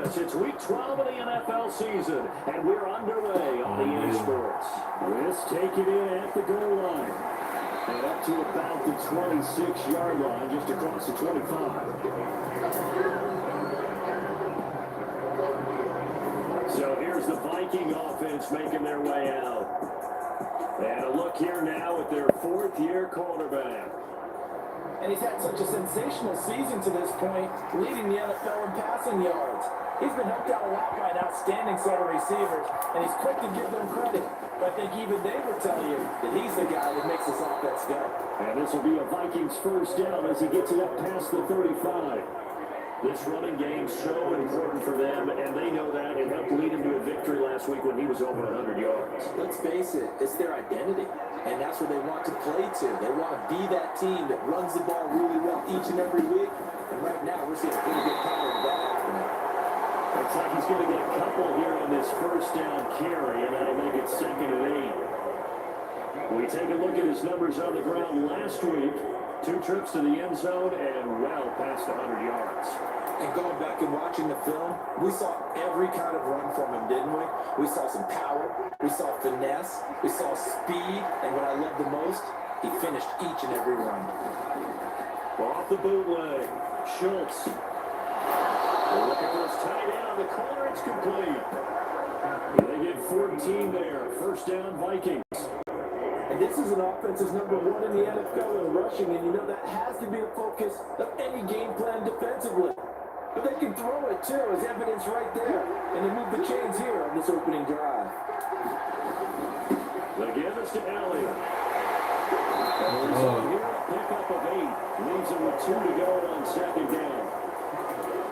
Yes, it's week 12 of the NFL season, and we're underway on EA Sports. This taken in at the goal line. And up to about the 26-yard line, just across the 25. So here's the Viking offense making their way out. And a look here now at their fourth-year quarterback. And he's had such a sensational season to this point, leading the NFL in passing yards. He's been helped out a lot by an outstanding set of receivers, and he's quick to give them credit. But I think even they would tell you that he's the guy that makes this offense go. And this will be a Vikings first down as he gets it up past the 35. This running game's so important for them, and they know that. It helped lead him to a victory last week when he was over 100 yards. Let's face it, it's their identity, and that's what they want to play to. They want to be that team that runs the ball really well each and every week, and right now we're seeing a pretty good pattern of that happening. Looks like he's going to get a couple here on this first down carry, and that'll make it 2nd and 8. We take a look at his numbers on the ground last week. 2 trips to the end zone and well past 100 yards. And going back and watching the film, we saw every kind of run from him, didn't we? We saw some power, we saw finesse, we saw speed, and what I love the most, he finished each and every run. Off the bootleg, Schultz. We're looking for his tight end on the corner, it's complete. They get 14 there, first down Vikings. And this is an offense that's number 1 in the NFL in rushing, and you know that has to be the focus of any game plan defensively. But they can throw it too, as evidence right there. And they move the chains here on this opening drive. They give us to Elliott. And so here a pickup of 8. Leaves him with 2 to go on 2nd down.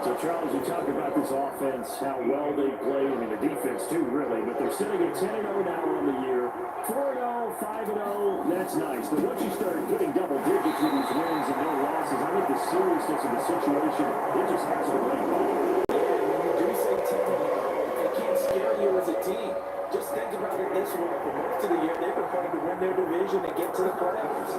So, Charles, you talk about this offense, how well they play, I mean, the defense too, really, but they're sitting at 10-0 now on the year. 4-0, 5-0, that's nice. But once you start hitting double digits with these wins and no losses, I think the seriousness of the situation, it just has to rank up. Yeah, when you do say 10-0, it can't scare you as a team. Just think about it this way. For most of the year, they've been trying to win their division and get to the playoffs.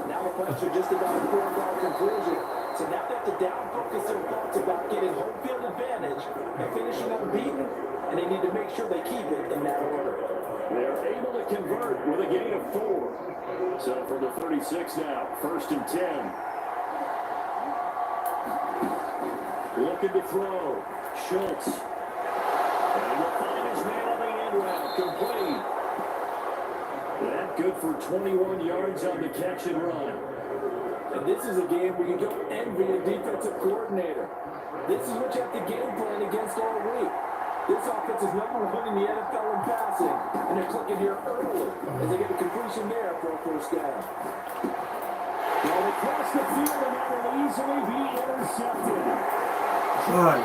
Now the playoffs are just about a foregone conclusion. So now they have to down focus their thoughts about getting home field advantage and finishing unbeaten. And they need to make sure they keep it in that order. They're able to convert with a gain of 4. So from the 36 now, 1st and 10. Looking to throw. Schultz. And we'll find his man on the end route. Complete. That good for 21 yards on the catch and run. And this is a game where you don't envy a defensive coordinator. This is what you have to game plan against all week. This offense is number 1 in the NFL in passing, and they're clicking here early as they get a completion there for a first down. Well, they cross the field and that will easily be intercepted.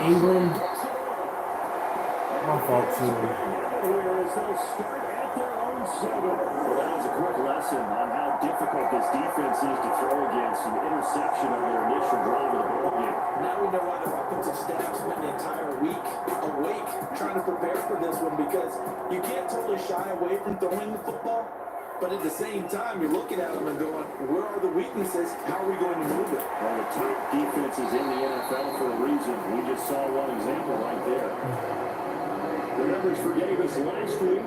England. My fault, too. As they'll start at their own 7. Well, that was a quick lesson on how difficult this defense is to throw against. An interception on their initial drive of the ball game. Now we know why their offensive staff spent the entire week awake trying to prepare for this one, because you can't totally shy away from throwing the football, but at the same time you're looking at them and going, where are the weaknesses? How are we going to move it? Well, the top defenses in the NFL for a reason. We just saw one example right there. The numbers for Davis last week: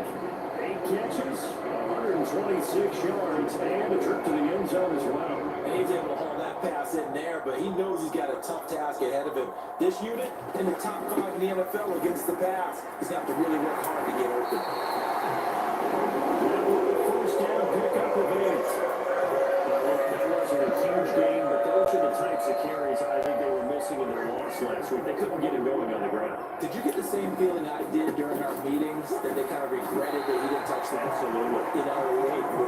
8 catches, 126 yards, and a trip to the end zone as well. And he's able to haul that pass in there, but he knows he's got a tough task ahead of him. This unit in the top 5 in the NFL against the pass. He's got to really work hard to get open. That was the first down pickup of 8. That wasn't a huge game, but those are the types of carries I think they were missing in their loss last week. They couldn't get him going on the ground. Did you get the same feeling I did during our meetings, that they kind of regretted that he didn't touch them? Absolutely. You know,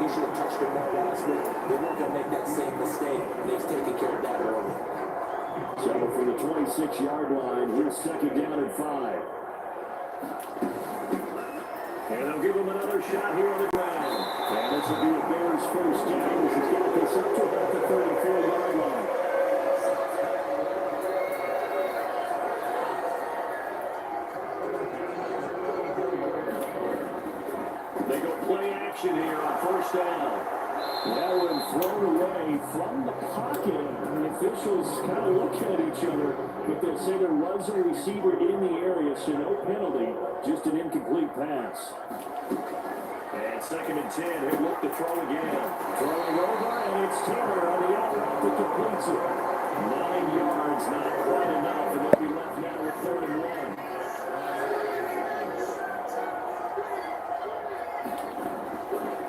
he should have touched him more last week. They weren't going to make that same mistake, and he's taking care of that early. So from the 26-yard line, here's 2nd down and 5. And they'll give him another shot here on the ground. And this will be a Bears first down as he's got this up to about the 34-yard line. They go play action here on first down. That one thrown away from the pocket. The officials kind of looking at each other, but they say there was a receiver in the area, so no penalty, just an incomplete pass. And 2nd and 10, he'll look to throw again. Throwing over, and it's Taylor on the out route that completes it. 9 yards, not quite enough, and they'll be left now with 3rd and 1.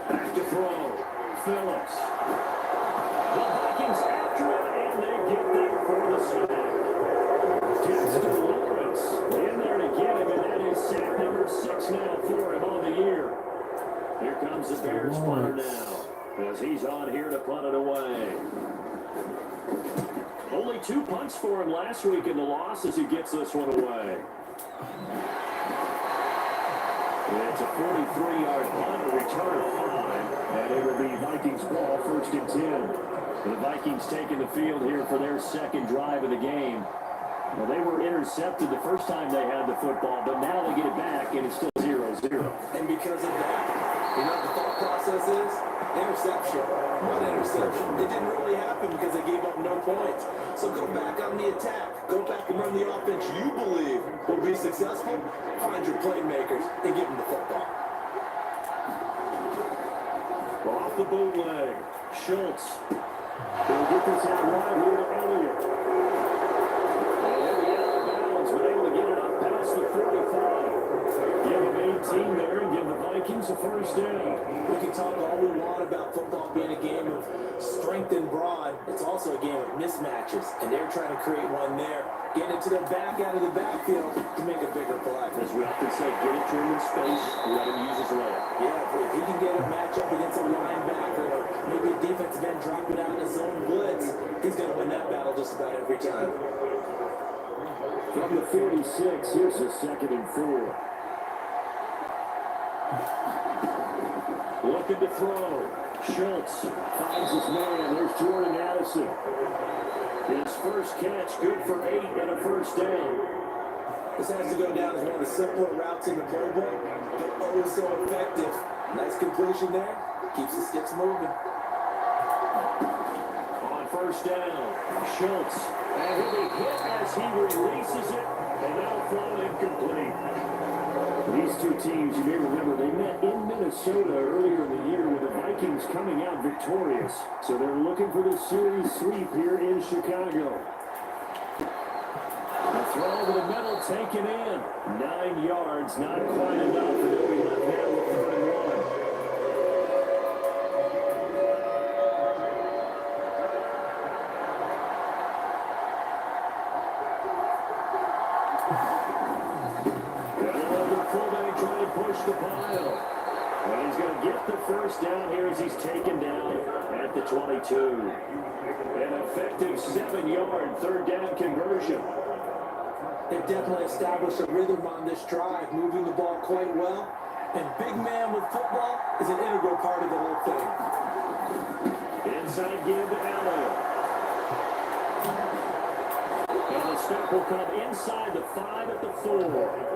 Back to throw. Phillips. The Vikings after it, and they get there for the sack. Justin Lawrence in there to get him, and that is sack number 6 now for him on the year. Here comes the Bears punter now, as he's on here to punt it away. Only 2 punts for him last week in the loss as he gets this one away. It's a 43-yard punt, a return of 5, and it will be Vikings ball, 1st and 10. The Vikings taking the field here for their 2nd drive of the game. Well, they were intercepted the first time they had the football, but now they get it back, and it's still 0-0. And because of that, you know what the thought process is? Interception. What interception? It didn't really happen because they gave up no points. So go back on the attack. Go back and run the offense you believe will be successful. Find your playmakers and give them the football. Off the bootleg. Schultz. They'll get this out right here to Elliott. And he'll be out of bounds, but able to get it up past the 45. Give him 18 there and give the Vikings a 1st down. We can talk all we want about football being a game of strength and broad. It's also a game of mismatches, and they're trying to create one there. Get it to the back out of the backfield to make a bigger play. As we often say, get it to him in space, let him use his leg. Yeah, if he can get a matchup against a linebacker or maybe a defensive end dropping out in his own blitz, he's going to win that battle just about every time. From the 46, here's a 2nd and 4. Looking to throw. Schultz finds his man. There's Jordan Addison. His first catch, good for 8 and a 1st down. This has to go down as one of the simpler routes in the playbook, but oh so effective. Nice completion there. Keeps the sticks moving. On 1st down, Schultz. And he'll be hit as he releases it, and that'll fall incomplete. These 2 teams, you may remember, they met in Minnesota earlier in the year with the Vikings coming out victorious. So they're looking for the series sweep here in Chicago. The throw over the middle taken in. 9 yards, not quite enough, and they'll be left now with 3rd and 1. Push the pile. And he's going to get the 1st down here as he's taken down at the 22. An effective 7-yard 3rd down conversion. They've definitely established a rhythm on this drive, moving the ball quite well. And big man with football is an integral part of the whole thing. Inside give to Elliott. And the step will come inside the 5 at the 4.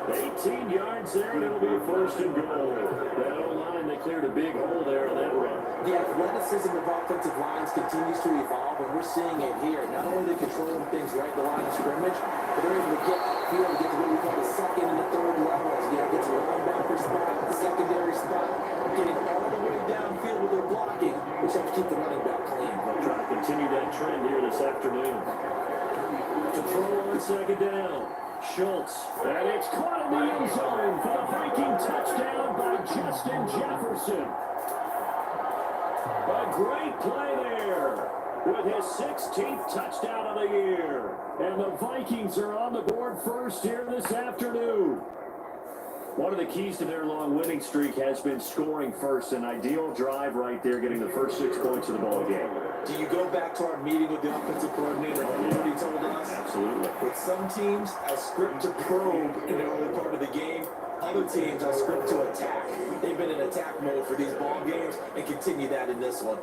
18 yards there, and it'll be a 1st and goal. That O-line, they cleared a big hole there on that run. The athleticism of offensive lines continues to evolve, and we're seeing it here. Not only are they controlling things right at the line of scrimmage, but they're able to get upfield to get to what we call the 2nd and the 3rd levels. Get to the linebacker spot, the secondary spot, getting all the way downfield with their blocking, which helps keep the running back clean. They'll try to continue that trend here this afternoon. To throw on 2nd down. Schultz, and it's caught in the end zone for the Viking touchdown by Justin Jefferson. A great play there with his 16th touchdown of the year. And the Vikings are on the board first here this afternoon. One of the keys to their long winning streak has been scoring first. An ideal drive right there, getting the first 6 points of the ball game. Do you go back to our meeting with the offensive coordinator? What he told us? Absolutely. With some teams, a script to probe in the early part of the game. Other teams, a script to attack. They've been in attack mode for these ball games and continue that in this one.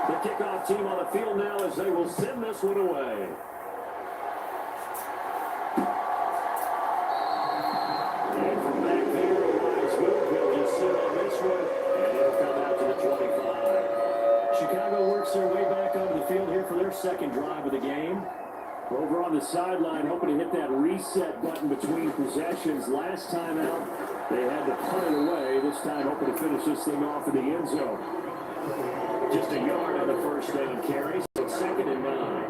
The kickoff team on the field now as they will send this one away. And from back there, Elias Will on this one, and it'll come out to the 25. Chicago works their way back onto the field here for their second drive of the game. Over on the sideline, hoping to hit that reset button between possessions. Last time out, they had to punt it away. This time, hoping to finish this thing off in the end zone. Just a yard on the first down carry, so it's 2nd and 9.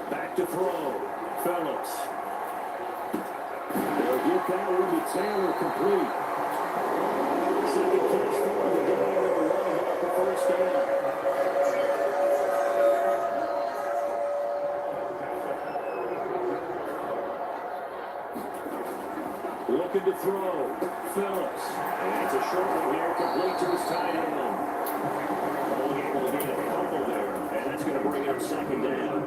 Back to throw. Phillips. They'll get that one to Taylor complete. Second catch for the day, and they're running off the first down. Looking to throw. Phillips. And it's a short one here, complete to his tight end. Only able to get a couple there, and that's going to bring up 2nd down.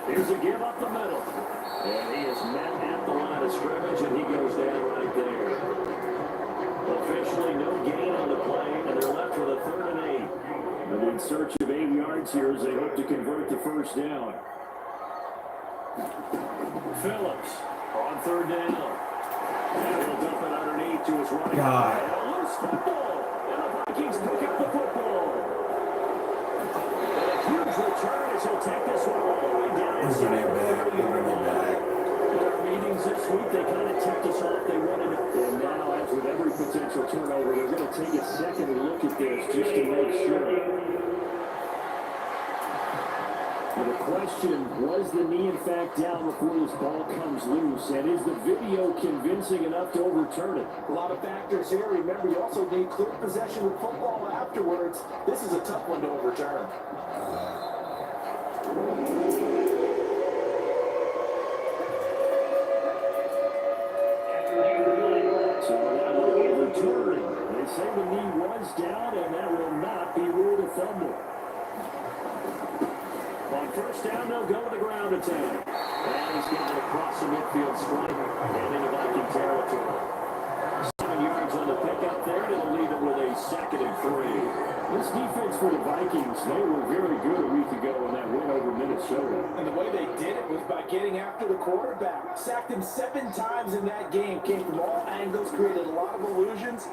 Here's a give up the middle. And he is met at the line of scrimmage, and he goes down right there. Officially no gain on the play, and they're left with a 3rd and 8. And in search of 8 yards here as they hope to convert the first down. Phillips on 3rd down. And he'll dump it underneath to his running back. And a loose football. And the Vikings pick up the football. And a huge return as he'll take this one all the way down inside the 30-yard line. In our meetings this week, they kind of tipped us off. They wanted it. And now, as with every potential turnover, they're going to take a second look at this just to make sure. And the question, was the knee in fact down before this ball comes loose? And is the video convincing enough to overturn it? A lot of factors here. Remember, you also need clear possession of football afterwards. This is a tough one to overturn. So that will overturn. They say the knee was down, and that will not be ruled a fumble. On first down, they'll go to the ground attack. And he's getting it across the midfield stripe and into Viking territory. 7 yards on the pickup there. They'll leave it with a 2nd and 3. This defense for the Vikings, they were very good a week ago in that win over Minnesota. And the way they did it was by getting after the quarterback. Sacked him 7 times in that game. Came from all angles, created a lot of illusions,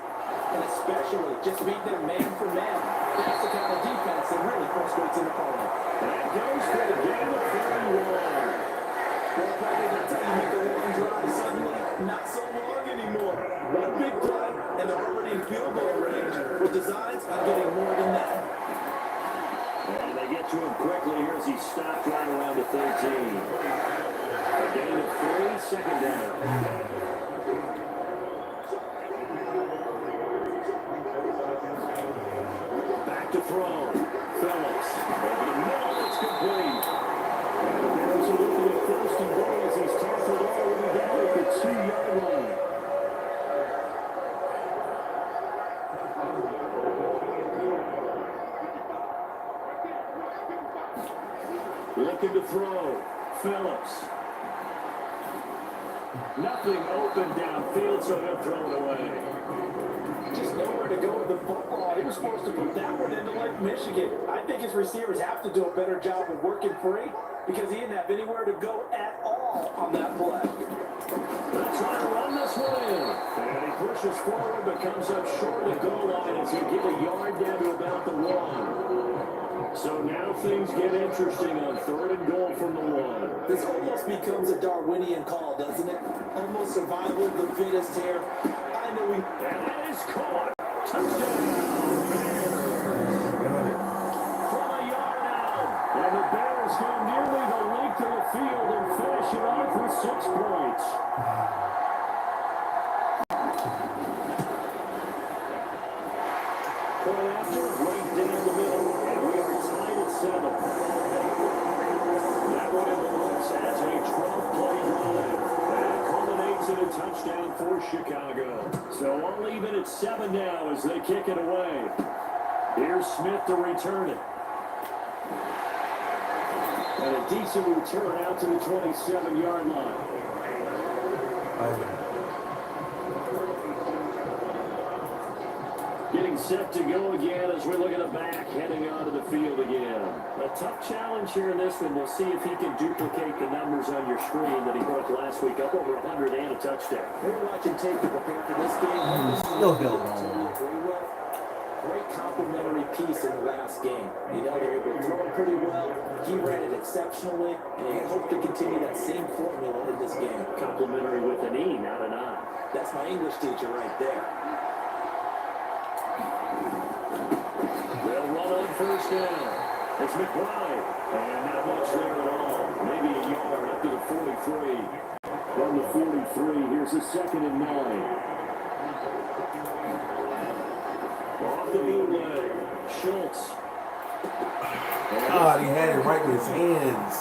and especially just beat them man for man. That's the kind of defense that really frustrates an opponent. That goes for the game of 31. Well, probably that's how you make a long drive suddenly not so long anymore. One big play, and they're already in field goal range with designs on getting more than that. And they get to him quickly here as he stopped right around the 13. A gain of 3, 2nd down. Back to throw. Phillips. Over the middle, it's complete. And the Bears are looking at 1st and goal as he's tackled all the way down at the 2-yard line. Looking to throw. Phillips. Nothing open downfield, so he'll throw it away. Just nowhere to go with the football. He was supposed to put that one into Lake Michigan. I think his receivers have to do a better job of working free because he didn't have anywhere to go at all on that play. They'll try to run this one in. And he pushes forward but comes up short of the goal line as he'll get a yard down to about the 1. So now things get interesting on 3rd and goal from the 1. This almost becomes a Darwinian call, doesn't it? Almost survival of the fittest here. I know we... And that is caught. Touchdown. From a yard out. And the Bears go nearly the length of the field and finish it off with 6 points. Point after, right down the middle, and we are tied at 7. That one in the books as a 12-play drive. And it culminates in a touchdown for Chicago. So we'll leave it at 7 now as they kick it away. Here's Smith to return it. And a decent return out to the 27-yard line. Getting set to go again as we look at the back heading onto the field again. A tough challenge here in this one. We'll see if he can duplicate the numbers on your screen that he broke last week, up over 100 and a touchdown. We're watching tape to prepare for this game. Still going. Great complimentary piece in the last game. You know, they were able to throw it pretty well. He ran it exceptionally, and he hoped to continue that same formula in this game. Complimentary with an E, not an I. That's my English teacher right there. They'll run on first down. It's McBride. And not much there at all. Maybe a yard up to the 43. From the 43, here's a 2nd and 9. Off the bootleg, Schultz. God, he had it right in his hands.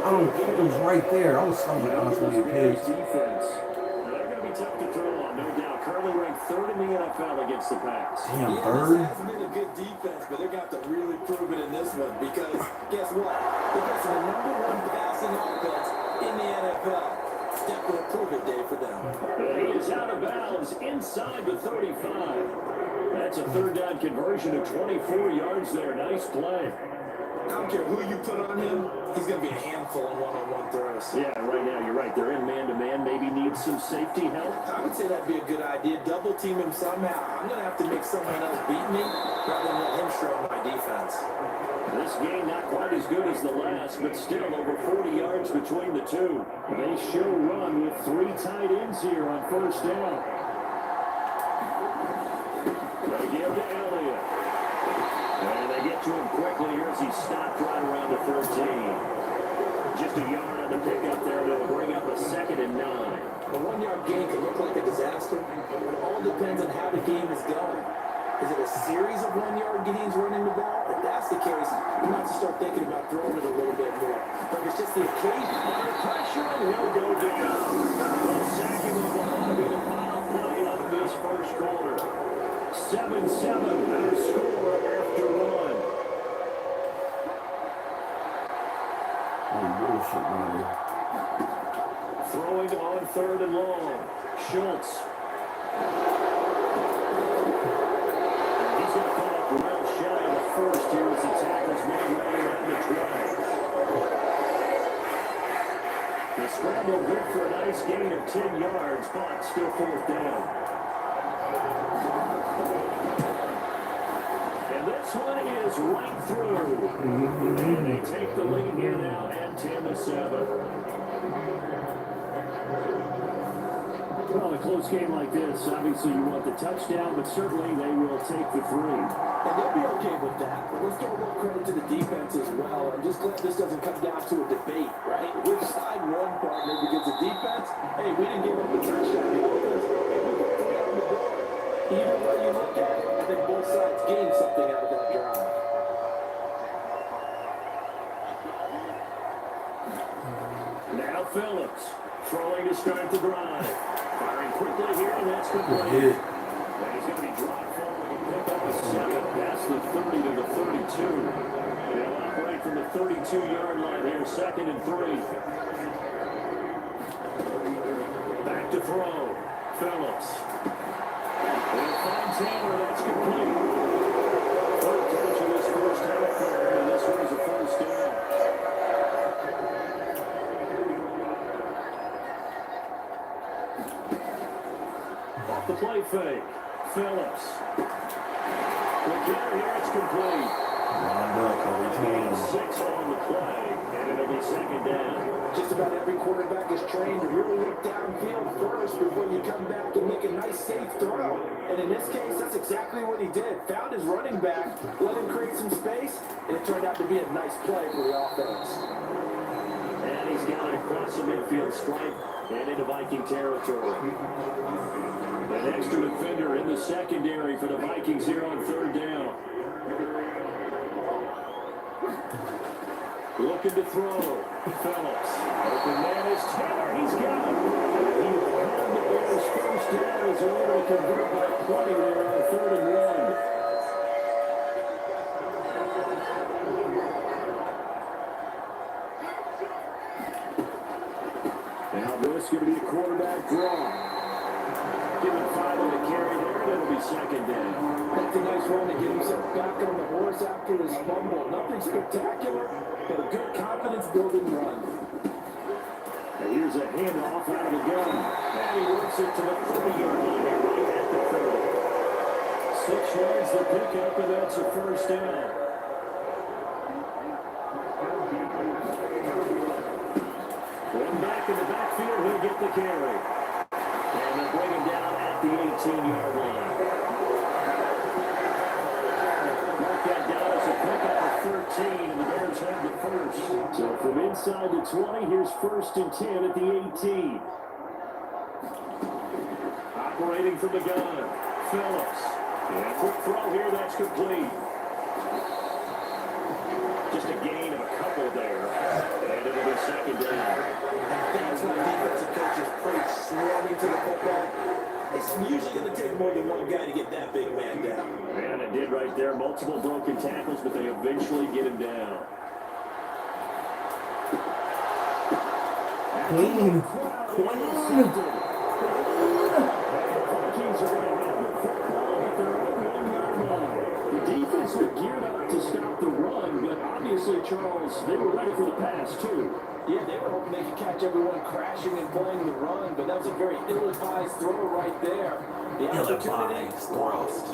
I don't think it was right there. I was so honest with you, Defense. They're going to be tough to throw on, no doubt. Currently ranked 3rd in the NFL against the pass. Damn, Yeah, 3rd? this has been a good defense, but they're going to have to really prove it in this one because guess what? They're facing the #1 passing offense in the NFL. It's definitely a prove it day for them. He is out of bounds inside the 35. That's a 3rd down conversion of 24 yards there. Nice play. I don't care who you put on him, he's going to be a handful in one-on-one throws. Yeah, right now, you're right. They're in man-to-man. Maybe needs some safety help. I would say that'd be a good idea. Double team him somehow. I'm going to have to make someone else beat me rather than let him show my defense. This game not quite as good as the last, but still over 40 yards between the two. They show run with 3 tight ends here on first down. They give to Elliott. And they get to him quickly here as he stopped right around the 13. Just a yard on the pickup there to bring up a 2nd and 9. A 1-yard gain can look like a disaster. It all depends on how the game is going. Is it a series of 1-yard gains running the ball? If that's the case, you might have to start thinking about throwing it a little bit more. But if it's just the occasion under pressure, and he'll go down. They'll sack him up behind him in a final play of this first quarter. 7-7, better score after 1. Oh, bullshit, man. Throwing on 3rd and long. Schultz. He's going to come up well shy of the first here as the tackle's made right around the 20. The scramble good for a nice gain of 10 yards, but still 4th down. And this one is right through. And they take the lead here now at 10-7. Well, a close game like this, obviously you want the touchdown, but certainly they will take the 3. And they'll be okay with that. But let's give a little credit to the defense as well. I'm just glad this doesn't come down to a debate, right? Which side won partner because the defense, hey, we didn't give up a touchdown. The offense, hey, we put 3 on the board. Either way you look at it, I think both sides gained something out of that drive. Now Phillips, throwing to start the drive. Firing quickly here, and that's complete. And he's going to be dropped forward and pick up a 7 past the 30 to the 32. They'll operate from the 32-yard line here, 2nd and 3. Back to throw. Phillips. They'll find Taylor, that's complete. 3rd catch of this first half there, and this one is a first down. The play fake. Phillips. The carry here, it's complete. 6 on the play, and it'll be 2nd down. Just about every quarterback is trained to really look downfield first before you come back and make a nice, safe throw. And in this case, that's exactly what he did. Found his running back, let him create some space, and it turned out to be a nice play for the offense. And he's got it across the midfield stripe and into Viking territory. An extra defender in the secondary for the Vikings here on 3rd down. Looking to throw. Phillips. Open man is Taylor. He's got it. He had the Bears first down as they're able to convert by 20 there on 3rd and 1. Now this is going to be a quarterback draw. Give him 5 on the carry there, and it'll be second down. That's a nice run to get himself back on the horse after his fumble. Nothing spectacular, but a good confidence-building run. And here's a handoff out of the gun. And he works it to the 30-yard line here, right at the 30. 6 yards the pickup, and that's a first down. One back in the backfield, he'll get the carry. And they'll bring him down at the 18-yard line. Mark that down as a pickup of 13, and the Bears have the first. So from inside the 20, here's 1st and 10 at the 18. Operating from the gun, Phillips. And quick throw here, that's complete. Just a gain of a couple there. And it'll be second down. That's why defensive coaches preach swarming to the football. It's usually going to take more than one guy to get that big man down. And it did right there. Multiple broken tackles, but they eventually get him down. Clean. Vikings are going to have the football at their own 1-yard line. The defense was geared up to stop the run, but obviously, Charles, they were ready for the pass, too. Yeah, they were hoping they could catch everyone crashing and playing the run, but that was a very ill-advised throw right there. The opportunity lost.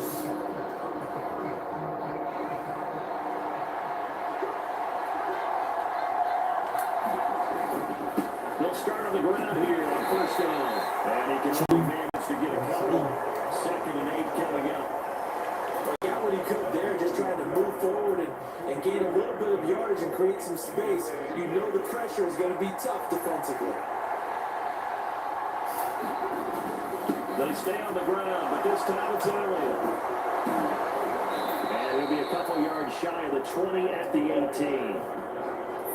They'll start on the ground here on first down. And he can only manage to get a couple. 2nd and 8 coming up. He got what he could there, just trying to move forward and gain a little bit of yardage and create some space. You know the pressure is going to be tough defensively. They stay on the ground, but this time it's Elliott. And he'll be a couple yards shy of the 20 at the 18.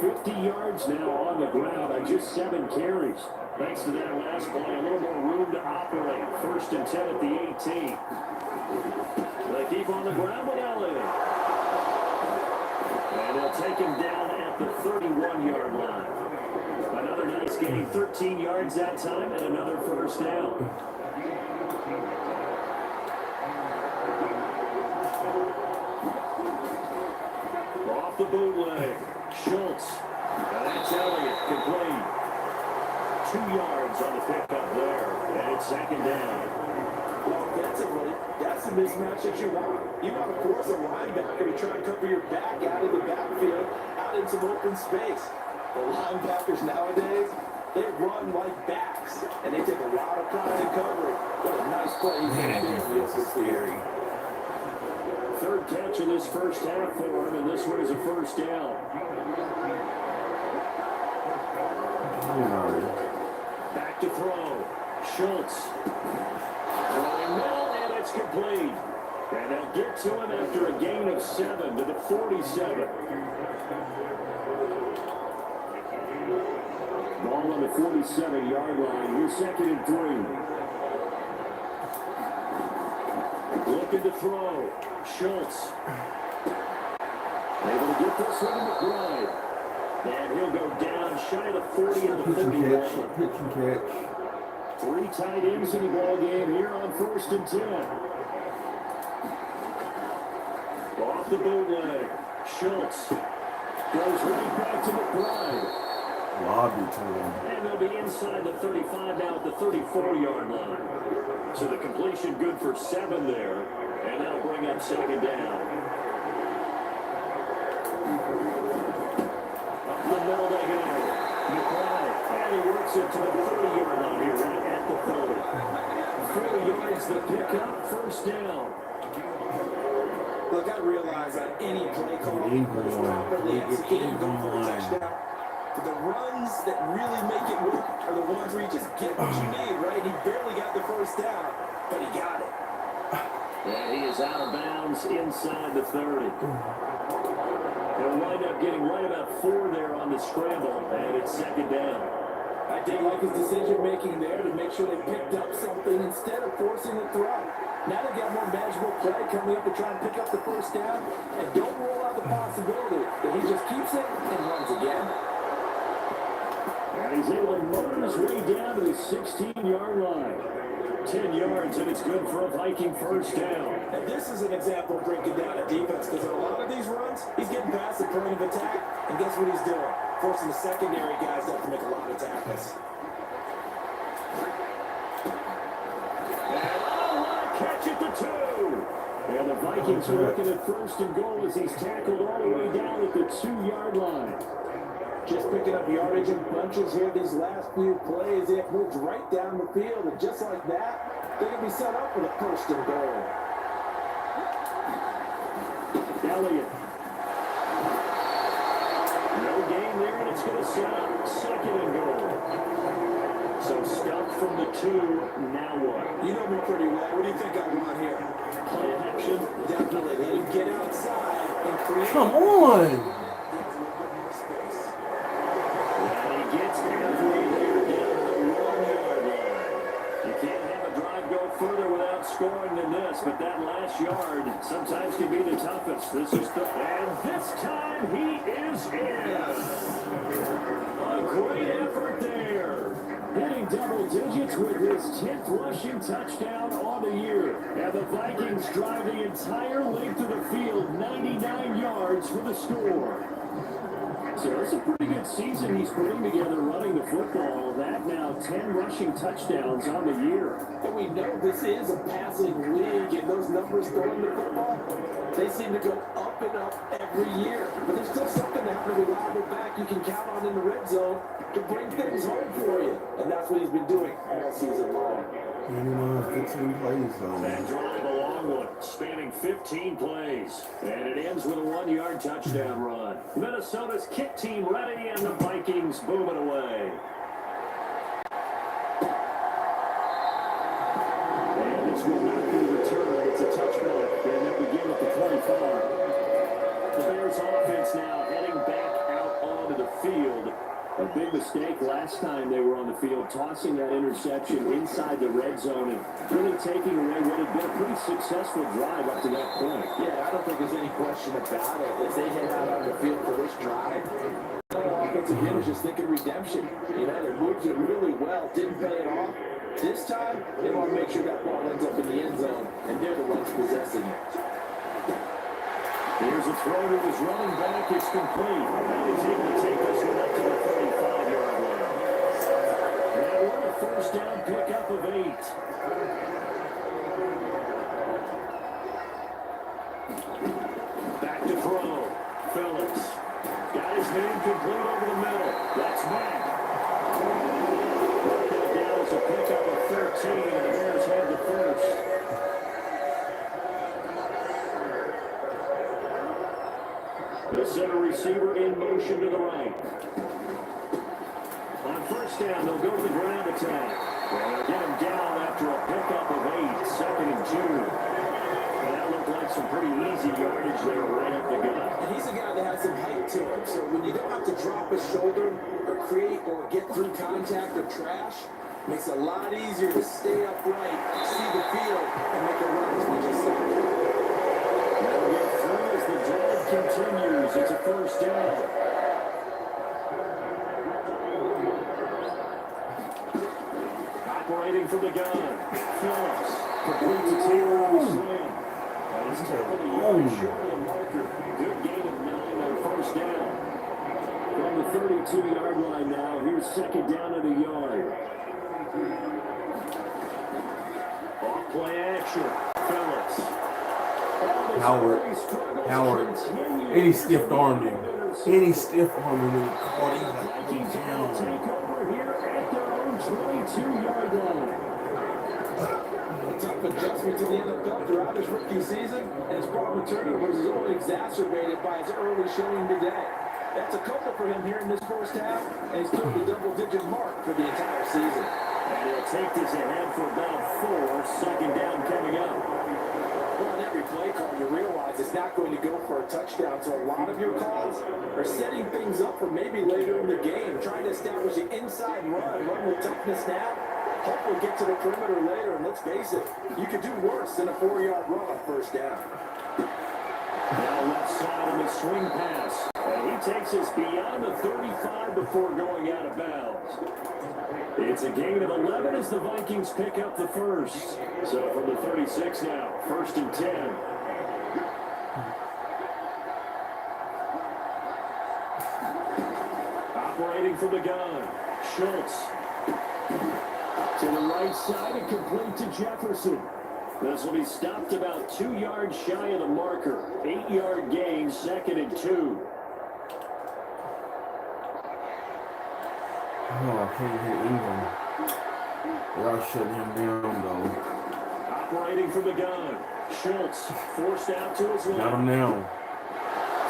50 yards now on the ground on just 7 carries. Thanks to that last play, a little more room to operate. 1st and 10 at the 18. They keep on the ground with Elliott. And they'll take him down at the 31-yard line. Another nice gain, 13 yards that time, and another first down. Off the bootleg, Schultz. And that's Elliott, complete. 2 yards on the pickup there, and it's second down. Offensively, that's the mismatch that you want. You want to force a linebacker to try and cover your back out of the backfield, out in some open space. The linebackers nowadays, they run like backs, and they take a lot of pride in covering. What a nice play. Man, this is scary. 3rd catch of this first half for him, and this one is a first down. Back to throw. Schultz. Throwing middle, and it's complete. And they'll get to him after a gain of 7 to the 47. Ball on the 47-yard line. Here's 2nd and 3. Looking to throw. Schultz. Able to get this one to McBride. And he'll go down shy of the 40 and the 51. Pitch and catch. 3 tight ends in the ball game here on 1st and 10. Off the bootleg. Schultz goes right back to McBride. Lobby to him. And they'll be inside the 35 now at the 34-yard line. So the completion good for 7 there. And that'll bring up second down. Up the middle they go. McBride. And he works it to the 30-yard line here right at the 30. 4 yards the pickup. First down. Look, I realize that any play call is properly executed going for a touchdown. But the runs that really make it work are the ones where you just get what you need, right? He barely got the first down, but he got it. And he is out of bounds inside the 30. He'll wind up getting right about 4 there on the scramble, and it's second down. I did like his decision-making there to make sure they picked up something instead of forcing the throw. Now they got more manageable play coming up to try and pick up the first down, and don't rule out the possibility that he just keeps it and runs again. And he's able to motor his way down to the 16-yard line. 10 yards, and it's good for a Viking first down. And this is an example of breaking down a defense, because on a lot of these runs, he's getting past the point of attack, and guess what he's doing? Forcing the secondary guys to have to make a lot of tackles. Catch at the 2. And the Vikings are looking at first and goal as he's tackled all the way down at the 2-yard line. Just picking up yardage in bunches here these last few plays. They have moved right down the field, and just like that, they're going to be set up for the first and goal. Elliott. No gain there, and it's going to set up second and goal. So stuck from the 2, now what? You know me pretty well. What do you think I want here? Play action. Definitely. Let him get outside and create. Come on. And he gets halfway there down the 1-yard line. You can't have a drive go further without scoring than this, but that last yard sometimes can be the toughest. This is the, and this time he is in. A great effort there. Hitting double digits with his 10th rushing touchdown on the year. And the Vikings drive the entire length of the field, 99 yards for the score. So it's a pretty good season he's putting together running the football. That now 10 rushing touchdowns on the year. And we know this is a passing league, and those numbers throwing the football, they seem to go up and up every year. But there's still something that with a reliable back you can count on in the red zone to bring things home for you. And that's what he's been doing all season long. 15 plays though. That drive, a long one, spanning 15 plays. And it ends with a 1-yard touchdown run. Minnesota's kick team ready, and the Vikings booming away. And this will not be returned. It's a touchback. And they'll begin at the 25. The Bears offense now heading back out onto the field. A big mistake last time they were on the field, tossing that interception inside the red zone and really taking away what had been a pretty successful drive up to that point. Yeah, I don't think there's any question about it. As they head out on the field for this drive, the offensive unit is just thinking redemption. You know, they moved it really well, didn't pay it off. This time, they want to make sure that ball ends up in the end zone, and they're the ones possessing it. Here's a throw to his running back. It's complete. That is able to take this one up to the 35-yard line. And we're a first down pickup of 8. Back to throw. Phillips. Got his man complete over the middle. That's Mack. That down is a pickup of 13, and the Bears have the first. The center receiver in motion to the right. On first down, they'll go to the ground attack. They'll get him down after a pickup of 8, second and 2. And that looked like some pretty easy yardage there right up the gut. And he's a guy that has some height to him, so when you don't have to drop a shoulder or create or get through contact or trash, it makes it a lot easier to stay upright, see the field, and make a run as we just saw. They'll get through as the drive continues. It's a first down. Operating from the gun. Phillips completes a Taylor on the slam. That is taken a yard short of the marker. Good gain of 9 on first down. From the 32-yard line now, here's second down at a yard. Off play action. Phillips. Howard. And he stiff-armed him. And he stiff-armed him and caught him like down. Take over here at their own 22-yard line. A tough adjustment to the NFL throughout his rookie season, and his problem with turnovers is only exacerbated by his early showing today. That's a couple for him here in this first half, and he's put the double-digit mark for the entire season. And he'll take this ahead for about 4, second down coming up. Well, on every play call, you realize it's not going to go for a touchdown, so a lot of your calls are setting things up for maybe later in the game, trying to establish the inside run with toughness now. Hopefully get to the perimeter later, and let's face it, you could do worse than a 4-yard run on first down. Now left side on the swing pass. And he takes us beyond the 35 before going out of bounds. It's a gain of 11 as the Vikings pick up the first. So from the 36 now, 1st and 10. Operating from the gun, Schultz. To the right side and complete to Jefferson. This will be stopped about 2 yards shy of the marker. 8-yard gain, 2nd and 2. Oh, I can't hit England. Y'all shut him down, though. Operating from the gun, Schultz forced out to his left. Got him now.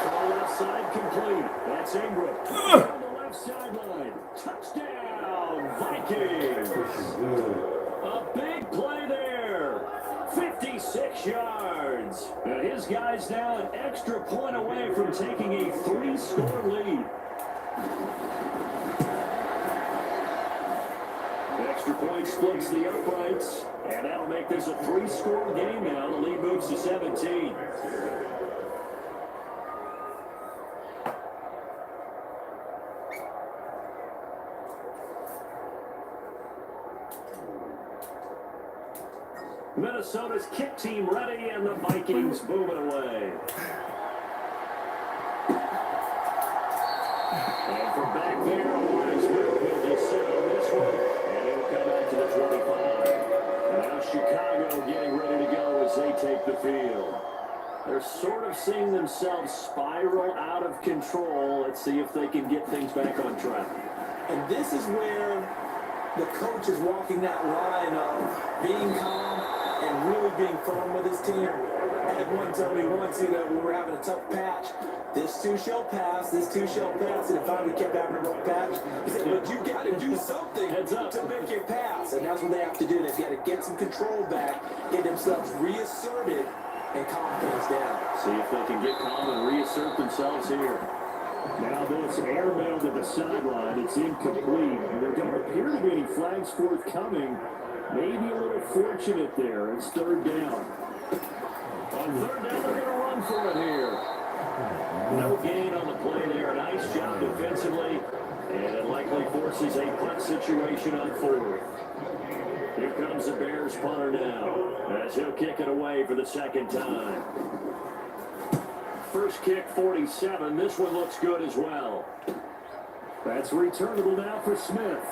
Far left side complete. That's Ingram. On the left sideline. Touchdown, Vikings. This is good. A big play there. 56 yards. And his guys now an extra point away from taking a 3-score lead. Extra point splits the uprights, and that'll make this a 3-score game now. The lead moves to 17. Minnesota's kick team ready, and the Vikings moving away. And from back there, Warren's will just sit on this one, and it'll come out to the 25. And now Chicago getting ready to go as they take the field. They're sort of seeing themselves spiral out of control. Let's see if they can get things back on track. And this is where the coach is walking that line of being calm and really being firm with his team. I had one tell me once, we were having a tough patch. This too shall pass, this too shall pass. And finally kept having a rough patch. He said, but you got to do something to make it pass. And that's what they have to do. They've got to get some control back, get themselves reasserted, and calm things down. See if they can get calm and reassert themselves here. Now this airmail to the sideline. It's incomplete. There don't appear to be any flags forthcoming. Maybe a little fortunate there. It's 3rd down. On 3rd down, they're going to run for it here. No gain on the play there. Nice job defensively. And it likely forces a punt situation on 4th. Here comes the Bears punter now, as he'll kick it away for the 2nd time. First kick, 47. This one looks good as well. That's returnable now for Smith.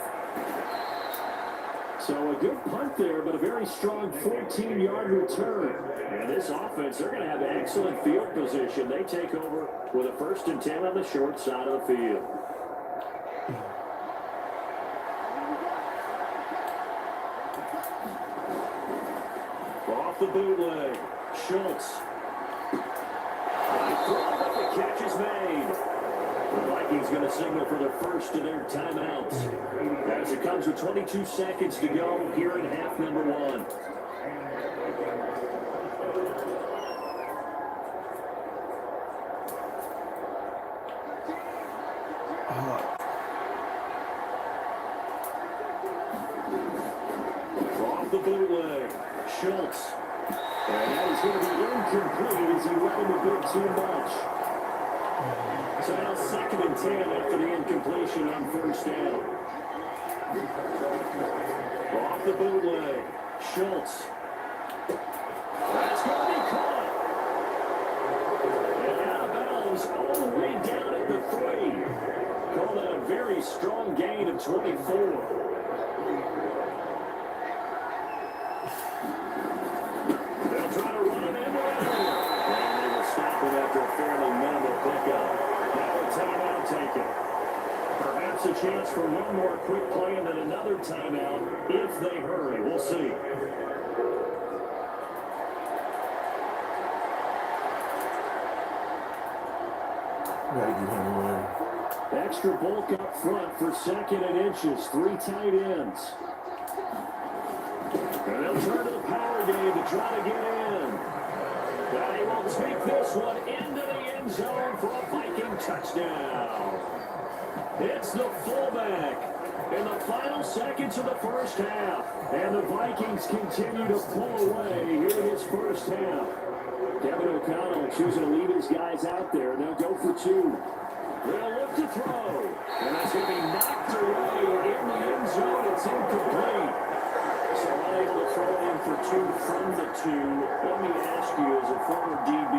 So a good punt there, but a very strong 14-yard return. And this offense, they're going to have excellent field position. They take over with a 1st and 10 on the short side of the field. Off the bootleg, Schultz. The catch is made. The Vikings going to signal for the first of their timeouts. As it comes with 22 seconds to go here in half number 1. Off the bootleg, Schultz. And that is going to be incomplete as he let him a bit too much. So now 2nd and 10 after the incompletion on 1st down. Off the bootleg, Schultz. That's going to be caught. And out of bounds all the way down at the 3. Call that a very strong gain of 24. After a fairly minimal pickup. Now a timeout taken. Perhaps a chance for one more quick play and then another timeout if they hurry. We'll see. Gotta give him a win. Extra bulk up front for 2nd and inches. 3 tight ends. And they'll turn to the power game to try to get in. They will take this one into the end zone for a Viking touchdown. It's the fullback in the final seconds of the 1st half. And the Vikings continue to pull away here in this 1st half. Kevin O'Connell choosing to leave his guys out there. They'll go for 2. They'll look to throw. And that's going to be knocked away in the end zone. It's incomplete. So unable to throw in for 2 from the 2. Let me ask you, as a former DB,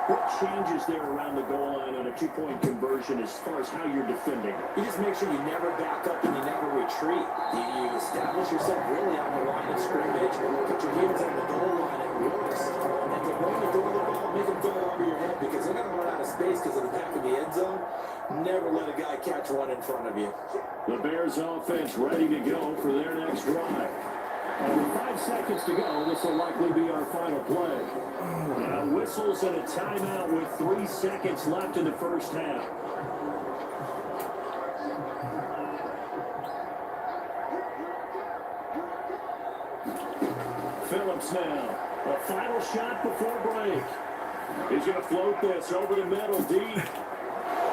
what changes there around the goal line on a 2-point conversion as far as how you're defending? You just make sure you never back up and you never retreat. You establish yourself really on the line of scrimmage, put your heels on the goal line and works. And to bring the throw the ball, make them throw it over your head because they're going to run out of space because of the back of the end zone. Never let a guy catch one in front of you. The Bears offense ready to go for their next drive. And with 5 seconds to go, this will likely be our final play. Now whistles and a timeout with 3 seconds left in the first half. Phillips now. A final shot before break. He's going to float this over the middle deep.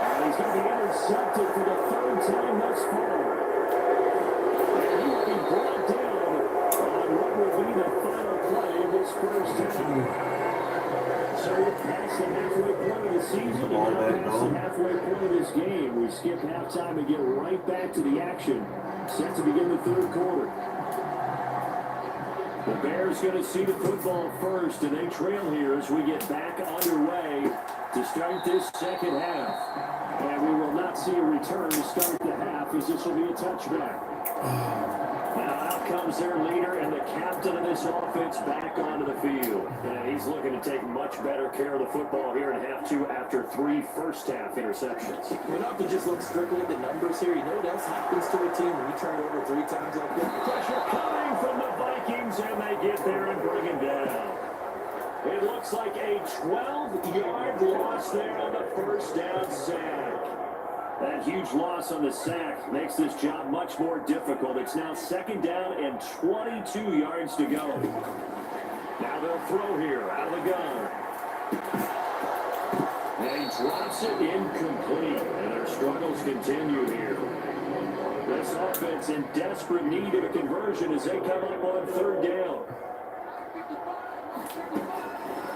And he's going to be intercepted for the 3rd time thus far. And he will be brought down on what will be the final play of this first half. So we're past the halfway point of the season and now past the halfway point of this game. We skip halftime and get right back to the action. Set to begin the 3rd quarter. The Bears going to see the football first, and they trail here as we get back underway to start this second half. And we will not see a return to start the half as this will be a touchback. Now out comes their leader and the captain of this offense back onto the field. And he's looking to take much better care of the football here in half 2 after 3 first-half interceptions. You don't have to just look strictly at the numbers here. You know what else happens to a team when you turn it over 3 times like that? Pressure coming from the Vikings, and they get there and bring him down. It looks like a 12-yard loss there on the first down sack. That huge loss on the sack makes this job much more difficult. It's now 2nd down and 22 yards to go. Now they'll throw here out of the gun. And he drops it incomplete. And their struggles continue here. This offense in desperate need of a conversion as they come up on 3rd down.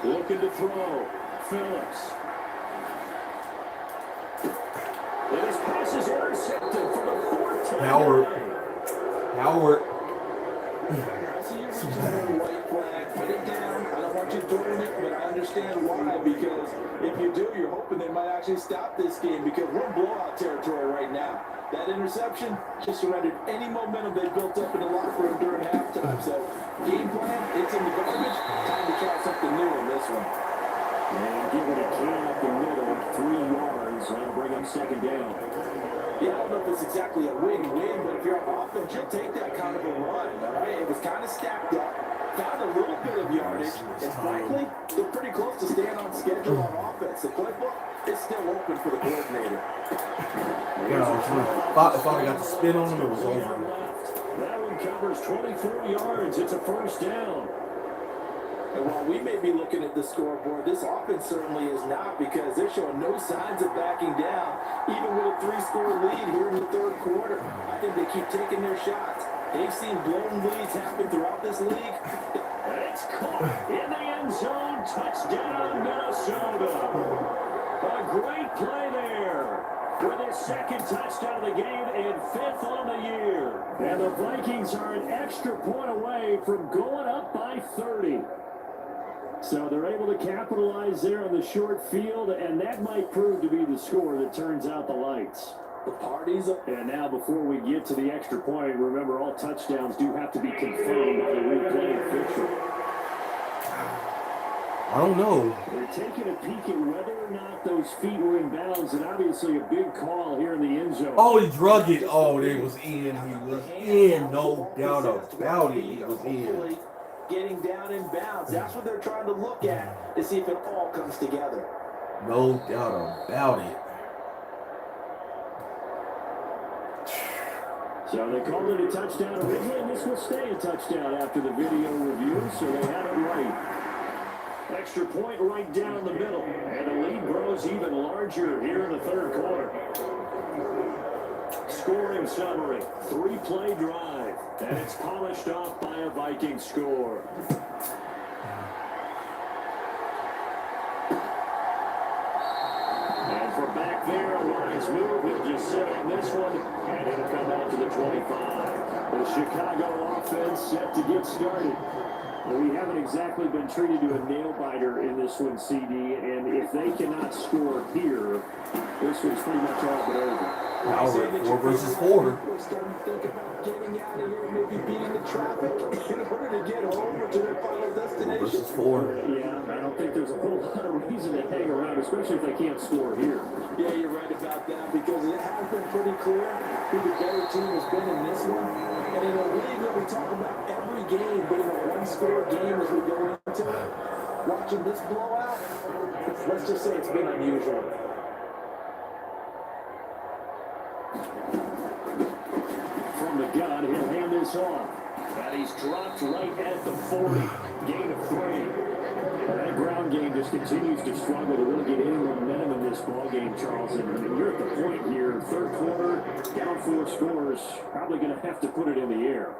Looking to throw. Phillips. And his pass is intercepted for the 4th time. Howard. I see you reaching for the white flag. Put it down. I don't want you throwing it, but I understand why. Because if you do, you're hoping they might actually stop this game because we're in blowout territory right now. That interception just surrendered any momentum they built up in the locker room during halftime. So, game plan, it's in the garbage. Time to try something new in this one. And give it a can up the middle, 3 yards. That'll bring him 2nd down. Yeah, I don't know if it's exactly a win-win, but if you're on offense, you'll take that kind of a run, all right? It was kind of stacked up, found a little bit of yardage, and frankly, they're pretty close to staying on schedule on offense. The playbook is still open for the coordinator. If I got to spin on him, it was over. That one covers 24 yards. It's a 1st down. And while we may be looking at the scoreboard, this offense certainly is not because they're showing no signs of backing down, even with a 3-score lead here in the 3rd quarter. I think they keep taking their shots. They've seen blown leads happen throughout this league. And it's caught in the end zone. Touchdown, Minnesota. A great play there for their 2nd touchdown of the game and 5th on the year. And the Vikings are an extra point away from going up by 30. So they're able to capitalize there on the short field, and that might prove to be the score that turns out the lights. The party's up. And now before we get to the extra point, remember all touchdowns do have to be confirmed by the replay official. I don't know. They're taking a peek at whether or not those feet were in bounds, and obviously a big call here in the end zone. Oh, he drug it. Oh, it was in. He was in. No doubt about it. He was in. Getting down in bounds. That's what they're trying to look at to see if it all comes together. No doubt about it. So they called it a touchdown originally, and this will stay a touchdown after the video review, so they had it right. Extra point right down the middle, and the lead grows even larger here in the 3rd quarter. Scoring summary, 3-play drive, and it's polished off by a Viking score. And from back there, lines the 25. The Chicago offense set to get started. Well, we haven't exactly been treated to a nail-biter in this one, CD, and if they cannot score here, this one's pretty much all but over. Now we're at 4 versus 4. We're starting to think about getting out of here, maybe beating the traffic in order to get home or to their final 4 destination. versus 4. Yeah, I don't think there's a whole lot of reason to hang around, especially if they can't score here. Yeah, you're right about that because it has been pretty clear who the better team has been in this one. And in a league that we talk about every game being a one-score game as we go into it, watching this blowout, let's just say it's been unusual. From the gun, he'll hand this off. And he's dropped right at the 40. Gain of 3. That ground game just continues to struggle to really get any momentum in this ball game, Charles. And you're at the point here, third quarter, down 4 scores, probably going to have to put it in the air.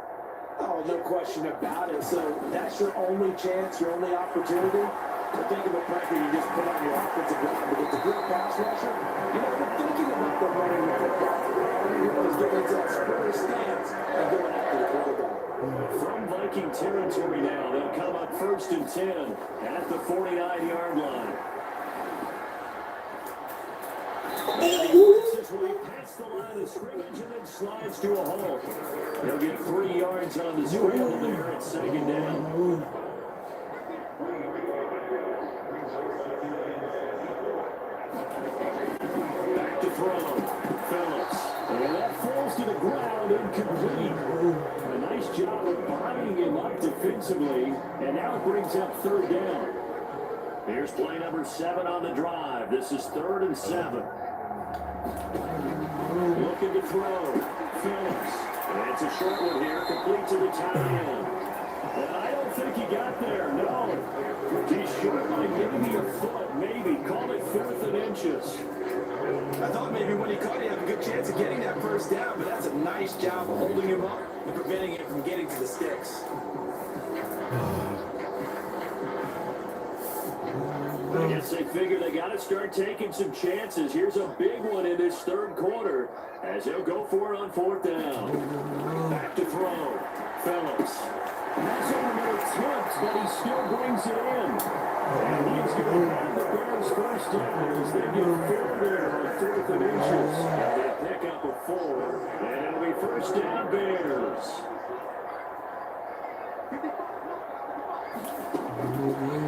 Oh, no question about it. So that's your only chance, your only opportunity. I think of the pressure you just put on your offensive line, but it's a good pass rusher. You're not even thinking about them running the football. You're just getting into that sprinter stance and going after the quarterback. From Viking territory now, they'll come up 1st and 10 at the 49-yard line. And he works his way past the line of scrimmage and then slides to a hole. He'll get 3 yards on the scramble there at 2nd down. Back to throw. Phillips. And that falls to the ground, incomplete. A nice job of binding him up defensively, and now it brings up 3rd down. Here's play number 7 on the drive. This is 3rd and 7. Looking to throw. Phillips. And it's a short one here, complete to the tight end. And I don't think he got there, no. He's short by maybe a foot, maybe. Call it 4th and inches. I thought maybe when he caught it, he had a good chance of getting that first down, but that's a nice job of holding him up and preventing him from getting to the sticks. I guess they figure they got to start taking some chances. Here's a big one in this 3rd quarter as they'll go for it on 4th down. Back to throw. Phillips. That's over no attempts, but he still brings it in. And he's going to have the Bears first down as they get 4 there on 4th and inches. And they pick up a 4, and it'll be 1st down Bears.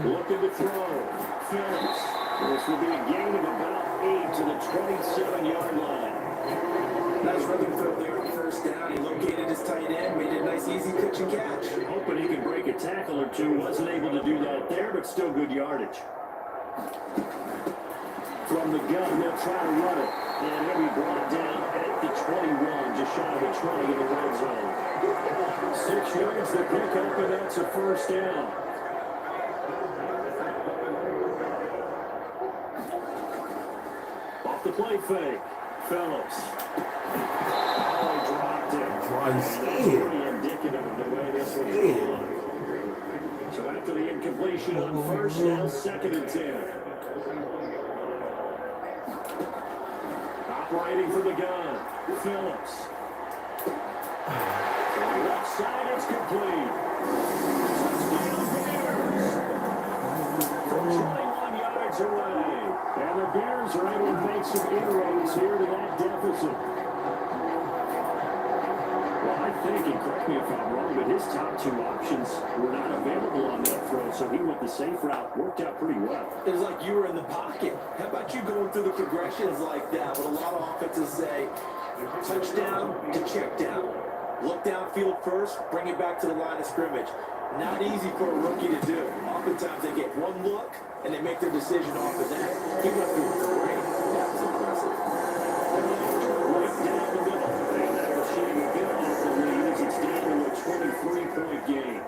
Looking to throw. Phillips. This will be a gain of about 8 to the 27-yard line. Nice rhythm throw there on 1st down. He located his tight end, made it a nice, easy pitch and catch. Hoping he can break a tackle or two. Wasn't able to do that there, but still good yardage. From the gun, they'll try to run it. And he'll be brought down at the 21, just shy of the 20 in the red zone. 6 yards to pick up, and that's a 1st down. Off the play fake. Phillips. Oh, he dropped it. Nice. That's pretty indicative of the way this one's going. So after the incompletion on 1st down, 2nd and 10. Operating from the gun. Phillips. Left side is complete. Touchdown Bears. From 21 yards away. And the Bears are able to make some inroads here to that deficit. Well, I think, and correct me if I'm wrong, but his top 2 options were not available on that throw, so he went the safe route. Worked out pretty well. It was like you were in the pocket. How about you going through the progressions like that? What a lot of offenses say, touchdown to check down. Look downfield first, bring it back to the line of scrimmage. Not easy for a rookie to do. Oftentimes they get one look and they make their decision off of that. He went through great. That was impressive. Right down the middle. And that will shave a bit off the lead as it's down to a 23-point game.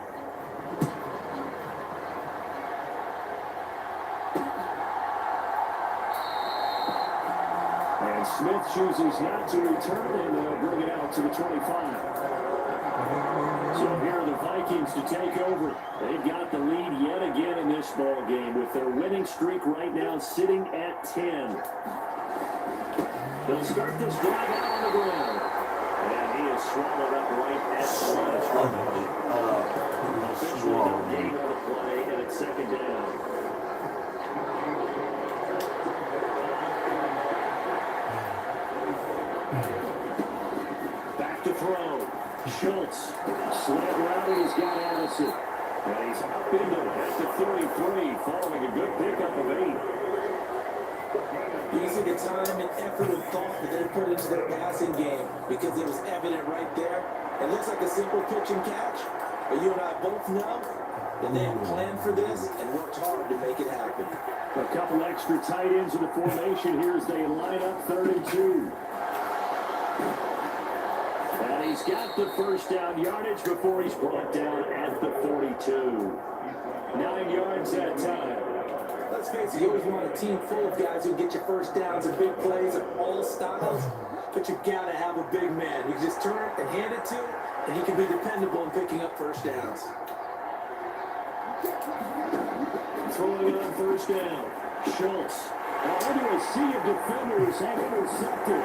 And Smith chooses not to return, and they'll bring it out to the 25. So here are the Vikings to take over. They've got the lead yet again in this ball game with their winning streak right now sitting at 10. They'll start this drive out on the ground. And he is swallowed up right at the line of scrimmage. Officially no gain on the play, and it's second down. Back to throw. Schultz. Slant route, he's got Addison. And he's up into it at the 33, following a good pickup of 8. You see the time and effort and thought that they put into their passing game because it was evident right there. It looks like a simple pitch and catch, but you and I both know that they had planned for this and worked hard to make it happen. A couple extra tight ends in the formation here as they line up 3rd and 2. And he's got the first down yardage before he's brought down at the 42. 9 yards that time. Let's face it, you always want a team full of guys who get you first downs and big plays of all styles, but you gotta have a big man. You can just turn it and hand it to him, and he can be dependable in picking up first downs. Throwing on first down. Schultz. Into a sea of defenders and intercepted.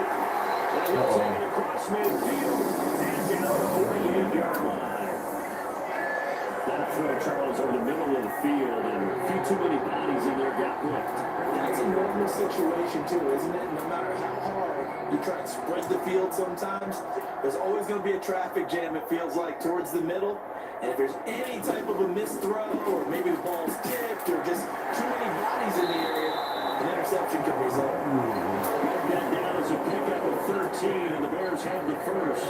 And he'll take it across midfield and down the 48-yard line. That throw, Charles, over the middle of the field, and a few too many bodies in there got blipped. That's a normal situation too, isn't it? No matter how hard you try and spread the field sometimes, there's always going to be a traffic jam, it feels like, towards the middle. And if there's any type of a missed throw, or maybe the ball's tipped, or just too many bodies in the area, an interception could result. That down as a pickup of 13, and the Bears have the first.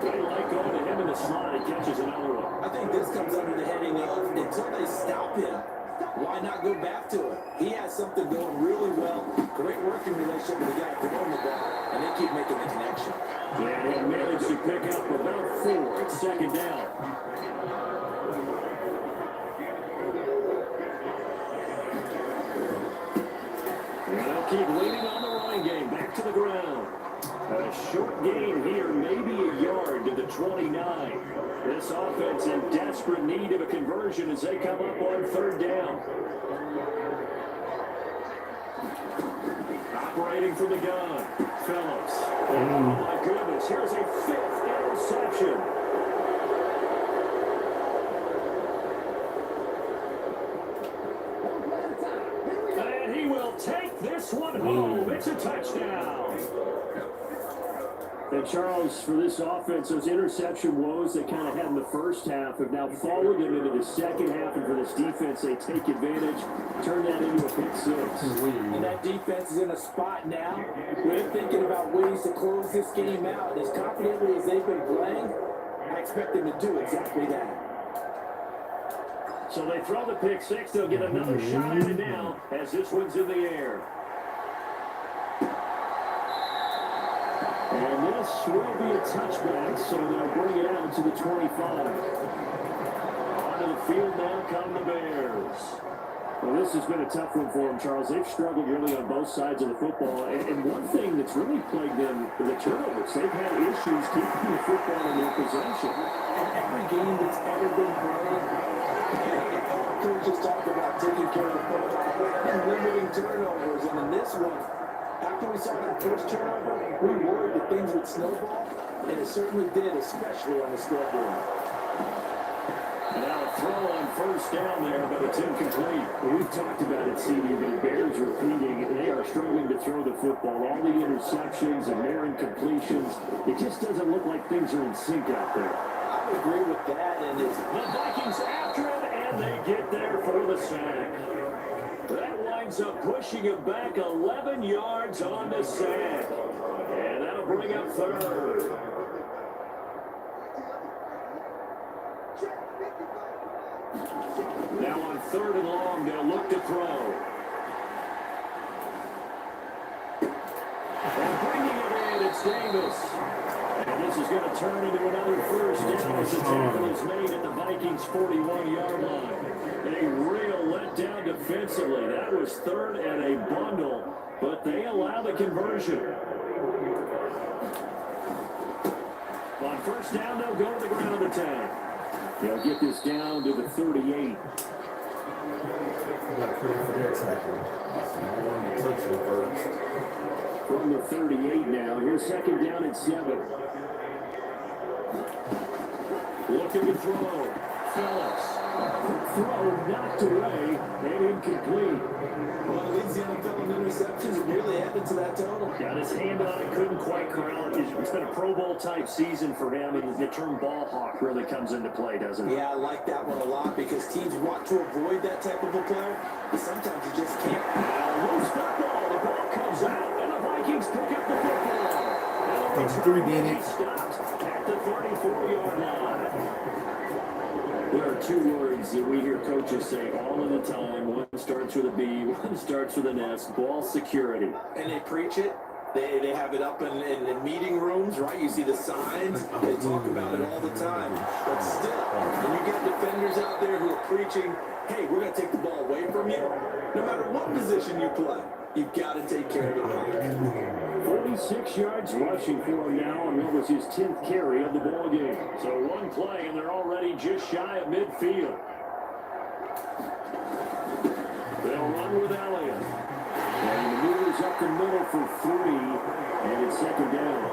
They like going to him in the slot. He catches another one. I think this comes under the heading of, until they stop him, why not go back to him? He has something going really well. Great working relationship with the guy throwing the ball, and they keep making the connection. Yeah, he managed to pick up about 4. It's second down. And they'll keep leaning on the running game. Back to the ground. A short gain here, maybe a yard to the 29. This offense in desperate need of a conversion as they come up on 3rd down. Operating from the gun, Phillips. Oh my goodness, here's a 5th interception. And he will take this one home. It's a touchdown. And Charles, for this offense, those interception woes they kind of had in the first half have now followed them into the second half, and for this defense, they take advantage, turn that into a pick 6. And that defense is in a spot now where they're thinking about ways to close this game out. As confidently as they've been playing, I expect them to do exactly that. So they throw the pick 6. They'll get another shot at it now as this one's in the air. And this will be a touchback, so they'll bring it out to the 25. Onto the field now come the Bears. Well, this has been a tough one for them, Charles. They've struggled really on both sides of the football. And one thing that's really plagued them, the turnovers. They've had issues keeping the football in their possession. And every game that's ever been played, coaches talk about taking care of the football and limiting turnovers. And in this one, after we saw that first turnover, we worried that things would snowball, and it certainly did, especially on the scoreboard. Now a throw on first down there, but it's incomplete. We've talked about it, CD, the Bears repeating, and they are struggling to throw the football. All the interceptions and their incompletions, it just doesn't look like things are in sync out there. I would agree with that, and it's the Vikings after him, and they get there for the sack. That winds up pushing him back 11 yards on the sack. And that'll bring up 3rd. Now on 3rd and long, they'll look to throw. And bringing it in, it's Davis. And this is going to turn into another first down as the tackle is made at the Vikings' 41-yard line. A real letdown defensively. That was 3rd and a bundle, but they allow the conversion. On first down, they'll go to the ground attack. They'll get this down to the 38. From the 38 now. Here's 2nd down and 7. Looking to throw. Phillips. Throw knocked away and incomplete. Well, it leads the NFL in interceptions and really added to that total. Got his hand on it, couldn't quite corral it. It's been a Pro Bowl type season for him, and the term ball hawk really comes into play, doesn't it? Yeah, I like that one a lot because teams want to avoid that type of a player, but sometimes you just can't. Loose football. The ball comes out, and the Vikings pick up the football. Takes 3, Danny. Stopped at the 34-yard line. There are two words that we hear coaches say all of the time. One starts with a B, one starts with an S. Ball security. And they preach it. They have it up in meeting rooms, right? You see the signs. They talk about it all the time. But still, when you get defenders out there who are preaching, hey, we're going to take the ball away from you, no matter what position you play, you've got to take care of the ball. 46 yards rushing for him now, and that was his 10th carry of the ball game. So one play, and they're already just shy of midfield. They'll run with Elliott. And he moves up the middle for 3, and it's second down.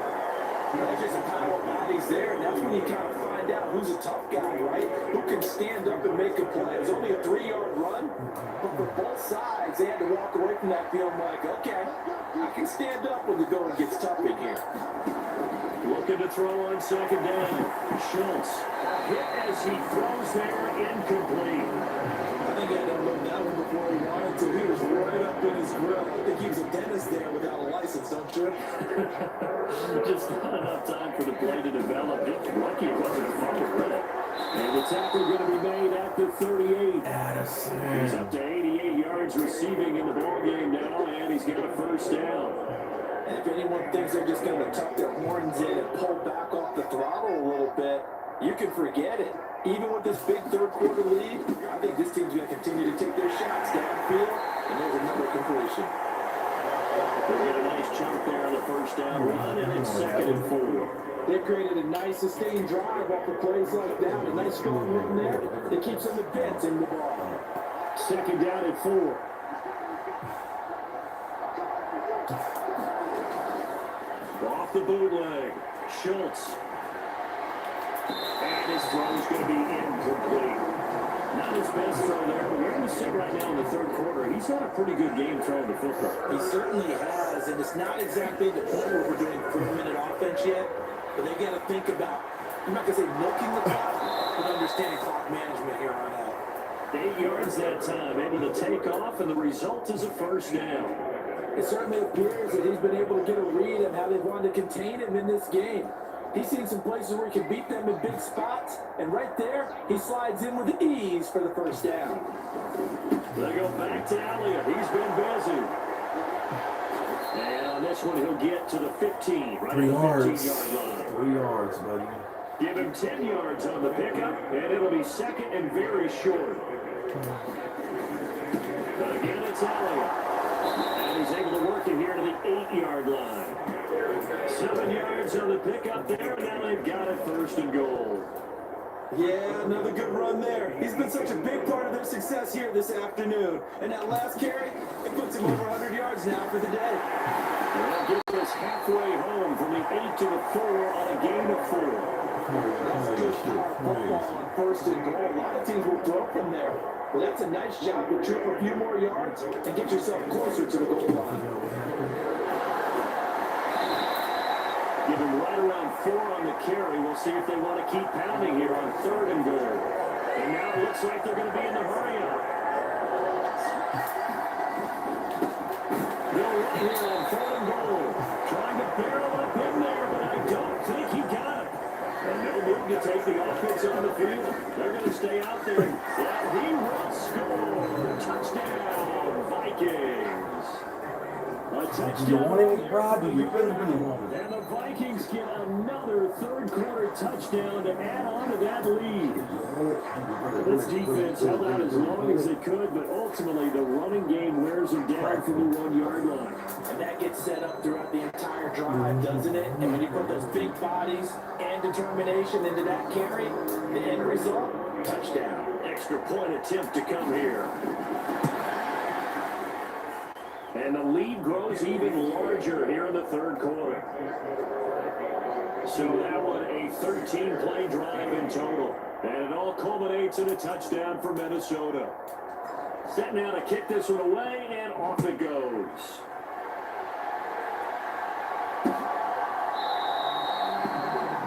There's just a pile of bodies there, and that's when you kind of find out who's a tough guy, right? Who can stand up and make a play. It was only a 3-yard run, but for both sides, they had to walk away from that field like, okay, I can stand up when the going gets tough in here. Looking to throw on second down. Schultz hit as he throws there, incomplete. I think I done looked that one before he wanted to. He was right up in his grill. I think he was a dentist there without a license, don't you? Just not enough time for the play to develop. Lucky it wasn't a fumble, really. And the tackle going to be made at the 38. He's up to 88 yards receiving in the ball game now, and he's got a first down. And if anyone thinks they're just going to tuck their horns in and pull back off the throttle a little bit, you can forget it. Even with this big third-quarter lead, I think this team's going to continue to take their shots downfield, and there's another completion. They get a nice chunk there on the first down run, and it's second and 4. They created a nice sustained drive off of plays like that. A nice strong run there that keeps them the bits in the ball. Second down at 4. Off the bootleg, Schultz. And his throw's going to be incomplete. Not his best throw there, but where we sit right now in the third quarter, he's had a pretty good game throwing the football. He certainly has, and it's not exactly the point where we're doing 4-minute offense yet, but they got to think about, I'm not going to say milking the clock, but understanding clock management here on out. 8 yards that time, able to take off, and the result is a first down. It certainly appears that he's been able to get a read on how they wanted to contain him in this game. He's seen some places where he can beat them in big spots, and right there, he slides in with ease for the first down. They go back to Elliott. He's been busy. And on this one, he'll get to the 15, right 3 at the yards. 15-yard line. 3 yards, buddy. Give him 10 yards on the pickup, and it'll be second and very short. Again, it's Elliott. And he's able to work it here to the 8-yard line. 7 yards on the pickup there, and now they've got it first and goal. Yeah, another good run there. He's been such a big part of their success here this afternoon. And that last carry, it puts him over 100 yards now for the day. And that gets us halfway home from the 8 to the 4 on a gain of 4. That's good football on first and goal. A lot of teams will throw from there. But that's a nice job to trip a few more yards and get yourself closer to the goal line. Give him right around 4 on the carry. We'll see if they want to keep pounding here on 3rd and goal. And now it looks like they're going to be in the hurry-up. They'll run here on 3rd and goal. Trying to barrel up in there, but I don't think he got it. And no move to take the offense on the field. They're going to stay out there. And he will score. Touchdown, Vikings. A touchdown. You want it, Brad? You really want it. And the Vikings get another third-quarter touchdown to add on to that lead. This defense held out as long as they could, but ultimately the running game wears them down from the 1-yard line. And that gets set up throughout the entire drive, doesn't it? And when you put those big bodies and determination into that carry, the end result, touchdown. Extra point attempt to come here. And the lead grows even larger here in the third quarter. So that one, a 13-play drive in total. And it all culminates in a touchdown for Minnesota. Set now to kick this one away, and off it goes.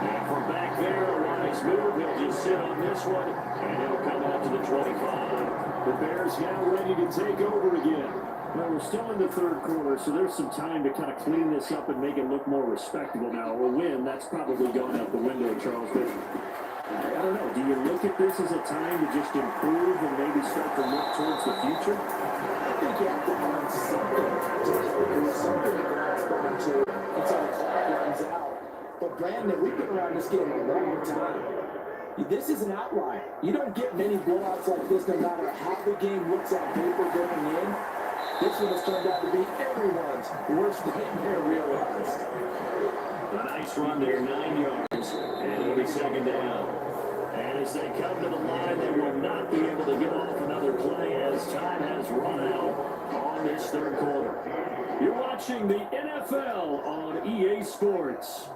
And from back there, a wise move. He'll just sit on this one, and he'll come out to the 25. The Bears now ready to take over again. Well, we're still in the third quarter, so there's some time to kind of clean this up and make it look more respectable now. A win, that's probably going out the window, Charles. But I don't know. Do you look at this as a time to just improve and maybe start to look towards the future? I think you have to find something to grasp onto until the clock runs out. But Brandon, we've been around this game a long time. This is an outlier. You don't get many blowouts like this no matter how the game looks on paper going in. This one has turned out to be everyone's worst nightmare realized. A nice run there, 9 yards, and it'll be second down. And as they come to the line, they will not be able to get off another play as time has run out on this third quarter. You're watching the NFL on EA Sports.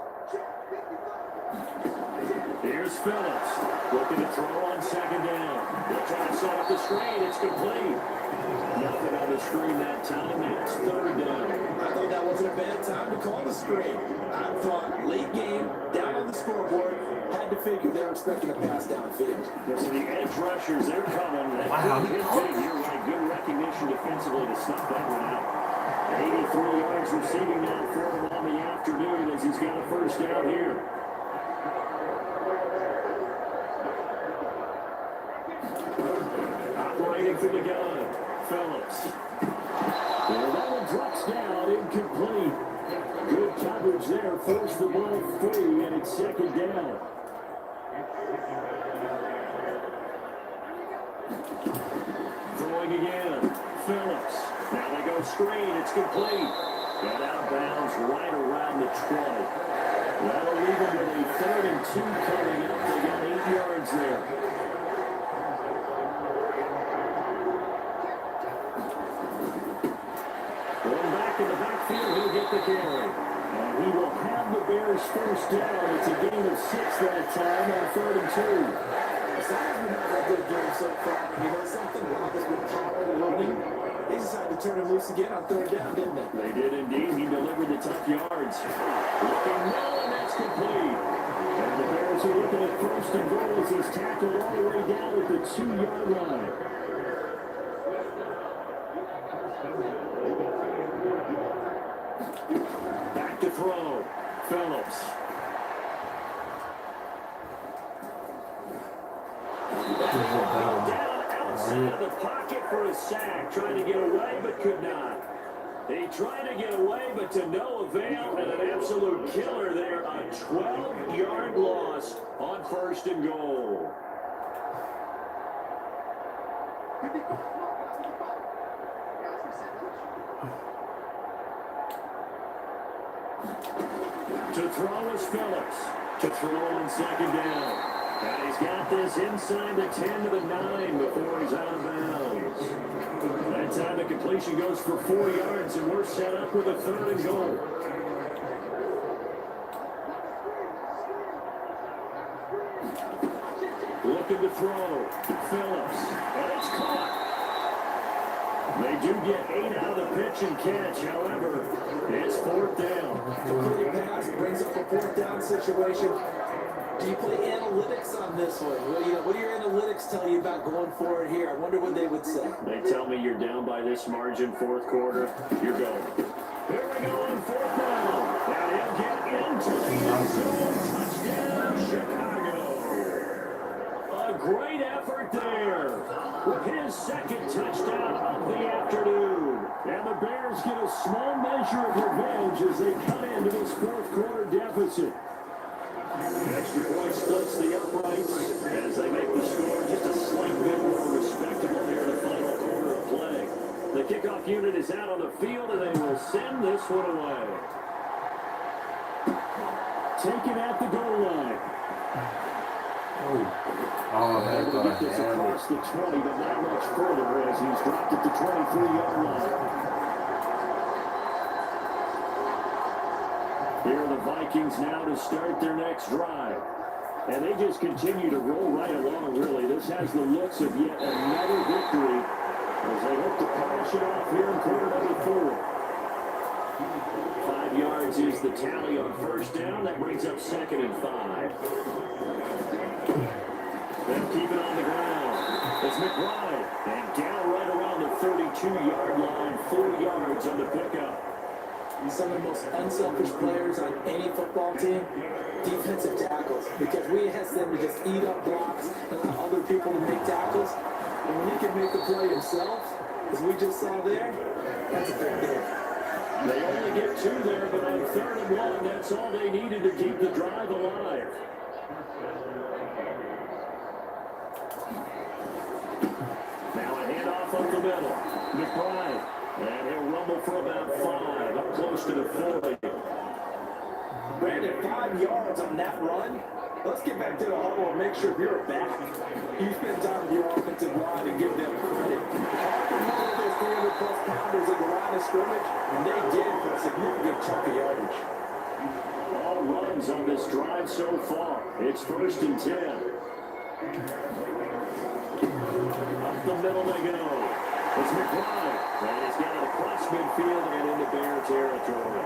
Here's Phillips, looking to throw on second down. They'll try to set up the screen. It's complete. Nothing on the screen that time. It's third down. I thought that wasn't a bad time to call the screen. I thought late game, down on the scoreboard, had to figure they're expecting a pass downfield. So the edge rushers, they're coming. Wow. You're right. Good recognition defensively to snuff that one out. 83 yards receiving now for him on the afternoon as he's got a first down here. Operating for the gun. Phillips. And that one drops down, incomplete. Good coverage there, forced the ball free, and it's second down. Throwing again, Phillips. Now they go screen, it's complete. And out of bounds right around the 20. That'll leave them with a 3rd and 2 coming up. They got 8 yards there. In the backfield, he'll get the carry. And he will have the Bears first down. It's a gain of 6 that time on 3rd and 2. The Sounders have not had a good game so far. You know something? While this been power running, they decided to turn him loose again on 3rd down, didn't they? They did indeed. He delivered the tough yards. Looking now, and that's complete. And the Bears are looking at 1st and goal as he's tackled all the way down at the 2-yard line. Back to throw. Phillips. Down outside of the pocket for a sack. Trying to get away, but could not. He tried to get away, but to no avail, and an absolute killer there. A 12-yard loss on 1st and goal. To throw is Phillips. To throw on second down. And he's got this inside the 10 to the 9 before he's out of bounds. That time the completion goes for 4 yards, and we're set up with a 3rd and goal. Looking to throw. Phillips. And it's caught. They do get 8 out of the pitch and catch. However, it's 4th down. Complete pass brings up a 4th down situation. Do you play analytics on this one? What do your analytics tell you about going forward here? I wonder what they would say. They tell me you're down by this margin, 4th quarter. You're going. Here we go on 4th down. And he'll get into the end zone. Touchdown, Chicago. A great effort there with his 2nd touchdown of the afternoon. And the Bears get a small measure of revenge as they cut into this 4th quarter deficit. Extra point splits the uprights as they make the score just a slight bit more respectable here in the final quarter of play. The kickoff unit is out on the field, and they will send this one away. Taken at the goal line. Oh, Able to get this across the 20, but not much further as he's dropped at the 23-yard line. Here are the Vikings now to start their next drive. And they just continue to roll right along, really. This has the looks of yet another victory as they hope to polish it off here in quarter number 4. 5 yards is the tally on first down. That brings up 2nd and 5. They'll keep it on the ground. It's McBride. And down right around the 32-yard line. 4 yards on the pickup. Some of the most unselfish players on any football team, defensive tackles, because we ask them to just eat up blocks and allow other people to make tackles. And when he can make the play himself, as we just saw there, that's a big deal. They only get 2 there, but on 3rd and 1, that's all they needed to keep the drive alive. Now a handoff up the middle. McBride. And he'll rumble for about 5, up close to the 40. Brandon, 5 yards on that run. Let's get back to the huddle and make sure you're back. You spend time with your offensive line and give them credit. Hard to move those 300-plus pounders at the line of scrimmage, and they did for a significant chunk of yardage. All runs on this drive so far. It's 1st and 10. Up the middle they go. It's McBride. And he's got it across midfield and into Bear territory.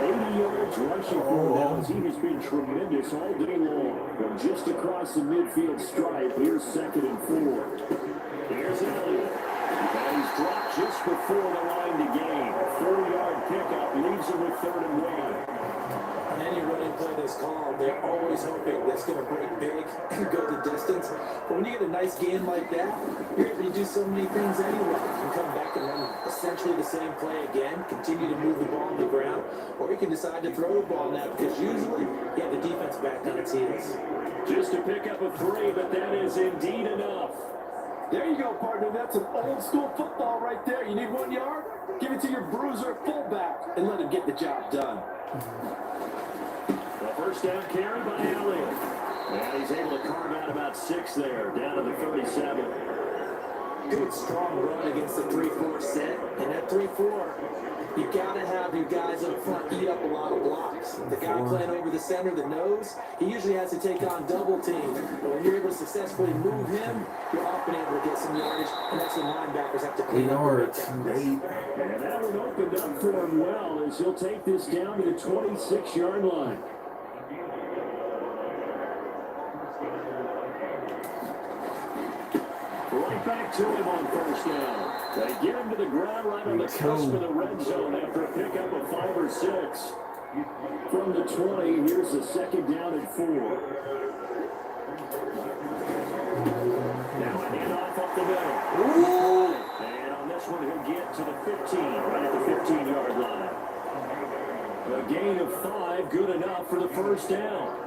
80 yards rushing for him as he has been tremendous all day long. From just across the midfield stripe, here's 2nd and 4. Here's Elliott. And he's dropped just before the line to gain. 4-yard pickup leaves him with 3rd and 1. On any running play that's called, they're always hoping that's going to break big and go the distance. But when you get a nice gain like that, you're able to do so many things anyway. You can come back and run essentially the same play again, continue to move the ball on the ground, or you can decide to throw the ball now because usually you have the defense back on its heels. Just to pick up a 3, but that is indeed enough. There you go, partner. That's an old school football right there. You need 1 yard? Give it to your bruiser fullback and let him get the job done. The first down carry by Elliott. And he's able to carve out about 6 there, down to the 37. Good strong run against the 3-4 set. And that 3-4, you got to have your guys up front eat up a lot of blocks. The guy playing over the center, the nose, he usually has to take on double teams. But when you're able to successfully move him, you're often able to get some yardage. And that's when linebackers have to clean up. And that one opened up for him well as he'll take this down to the 26-yard line. Right back to him on first down. They get him to the ground right on the cusp of the red zone after a pickup of 5 or 6. From the 20, here's the 2nd down and 4. Now a handoff up the middle. Ooh. And on this one, he'll get to the 15, right at the 15-yard line. A gain of 5, good enough for the first down.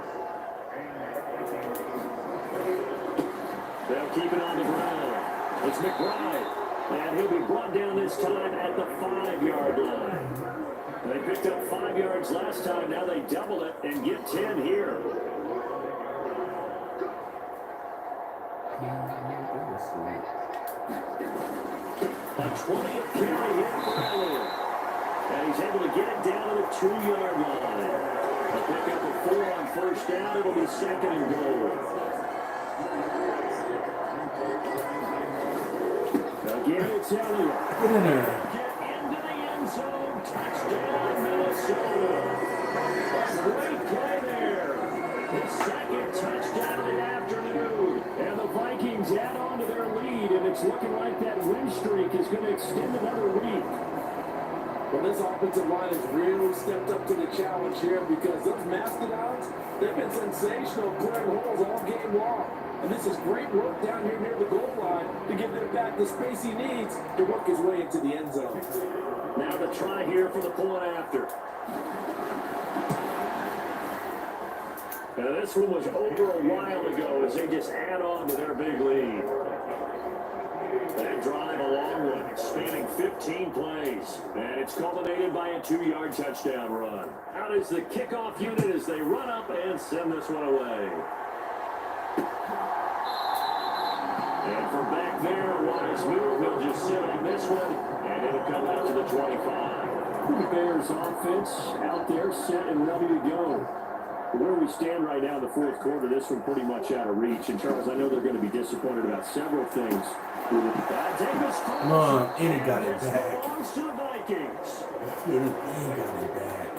They'll keep it on the ground. It's McBride. And he'll be brought down this time at the 5-yard line. They picked up 5 yards last time. Now they double it and get 10 here. A 20th carry here for Elliott. And he's able to get it down to the 2-yard line. A pickup of 4 on first down. It'll be 2nd and goal. Again, it's Elliott. Get in there. Get into the end zone. Touchdown, Minnesota. A great play there. His 2nd touchdown of the afternoon. And the Vikings add on to their lead, and it's looking like that win streak is going to extend another week. Well, this offensive line has really stepped up to the challenge here because those mastodons, they've been sensational clearing holes all game long. And this is great work down here near the goal line to give them back the space he needs to work his way into the end zone. Now the try here for the point after. Now this one was over a while ago as they just add on to their big lead. That drive, a long one, spanning 15 plays. And it's culminated by a 2-yard touchdown run. Out is the kickoff unit as they run up and send this one away. And from back there, a wise move. He'll just sit on this one, and it'll come out to the 25. The Bears offense out there set and ready to go. Where we stand right now in the fourth quarter, this one pretty much out of reach. And Charles, I know they're going to be disappointed about several things. Come on, and he got it back. Belongs to the Vikings. He got it back.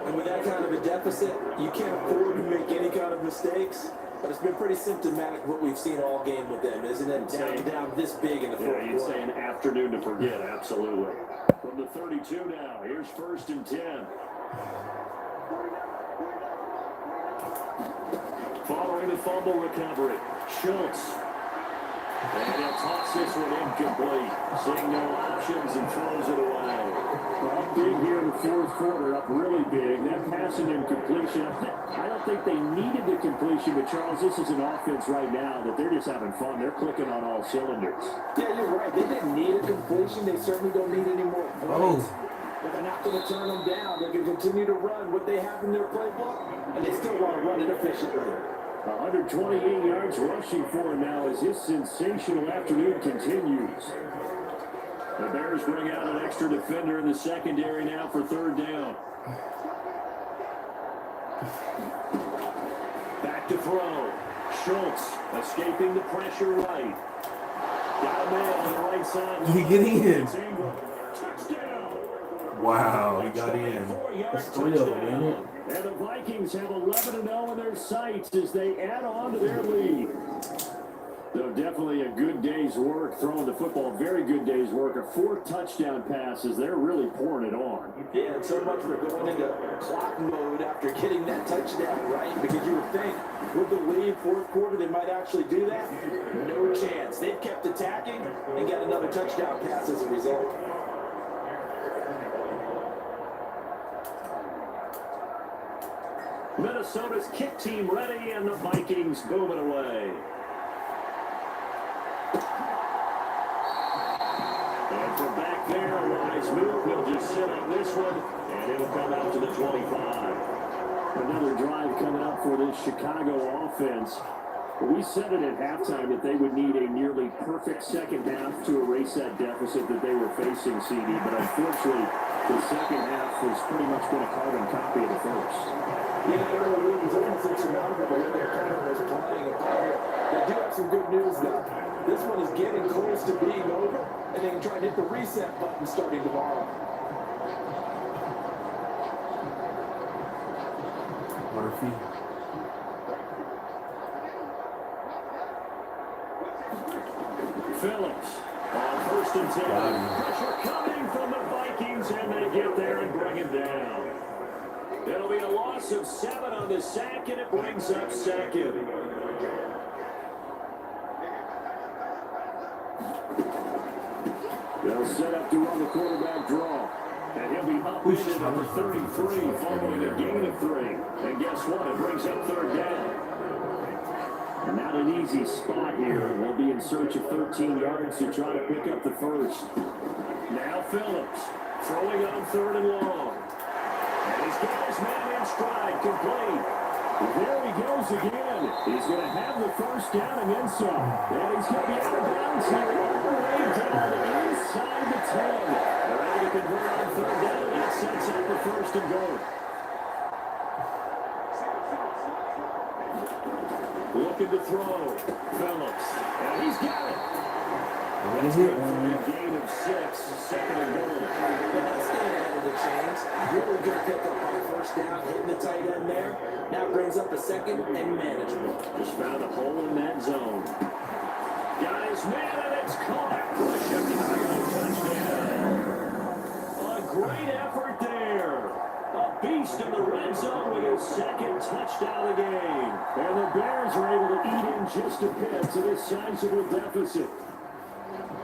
And with that kind of a deficit, you can't afford to make any kind of mistakes. But it's been pretty symptomatic what we've seen all game with them, isn't it? Down this big in the fourth Yeah, you'd quarter. say an afternoon to forget, absolutely. From the 32 now, here's 1st and 10. Following the fumble recovery, Schultz. And he'll toss this one incomplete. Seeing no options and throws it away. Well, up big here in the fourth quarter, up really big. That passing incompletion, I don't think they needed the completion, but Charles, this is an offense right now that they're just having fun. They're clicking on all cylinders. Yeah, you're right. They didn't need a completion. They certainly don't need any more points. But they're not going to turn them down. They can continue to run what they have in their playbook, and they still want to run it efficiently. 128 yards rushing for him now as his sensational afternoon continues. The Bears bring out an extra defender in the secondary now for 3rd down. Back to throw. Schultz escaping the pressure right. Got a man on the right side. Did he get in? Touchdown. Wow, he got in. That's 3 of them, ain't it? And the Vikings have 11-0 in their sights as they add on to their lead. So definitely a good day's work throwing the football. Very good day's work. A 4 touchdown passes. They're really pouring it on. Yeah, and so much for going into clock mode after getting that touchdown, right? Because you would think with the lead, fourth quarter, they might actually do that. No chance. They've kept attacking and got another touchdown pass as a result. Minnesota's kick team ready, and the Vikings booming away. And from back there, a wise move. He'll just sit on this one, and it'll come out to the 25. Another drive coming up for this Chicago offense. We said it at halftime that they would need a nearly perfect second half to erase that deficit that they were facing, CD. But unfortunately, the second half has pretty much been a carbon copy of the first. Yeah, it was almost insurmountable the way their opponent was playing. They do have some good news, though. This one is getting close to being over, and they can try and hit the reset button starting tomorrow. Murphy. Phillips on 1st and 10. Pressure coming from the Vikings, and they get there and bring him down. It'll be a loss of 7 on the sack, and it brings up 2nd. They'll set up to run the quarterback draw. And he'll be up at number 33 following a gain of 3. And guess what? It brings up 3rd down. Not an easy spot here. They'll be in search of 13 yards to try to pick up the first. Now Phillips throwing on 3rd and long. And he's got his man in stride, complete. There he goes again. He's going to have the first down and then some. And he's going to be out of bounds here all the way down inside the 10. They're able to convert on 3rd down, and that sets up the 1st and goal. Looking to throw. Phillips. And he's got it. That's good for a gain of 6. 2nd and goal. Yeah, staying ahead of the chains. Really good pickup on 1st down, hitting the tight end there. Now brings up a 2nd and manageable. Just found a hole in that zone. Got his man, and it's caught. For a Chicago touchdown. A great effort there. A beast in the red zone with his 2nd touchdown of the game. And the Bears are able to eat in just a bit to this sizable deficit.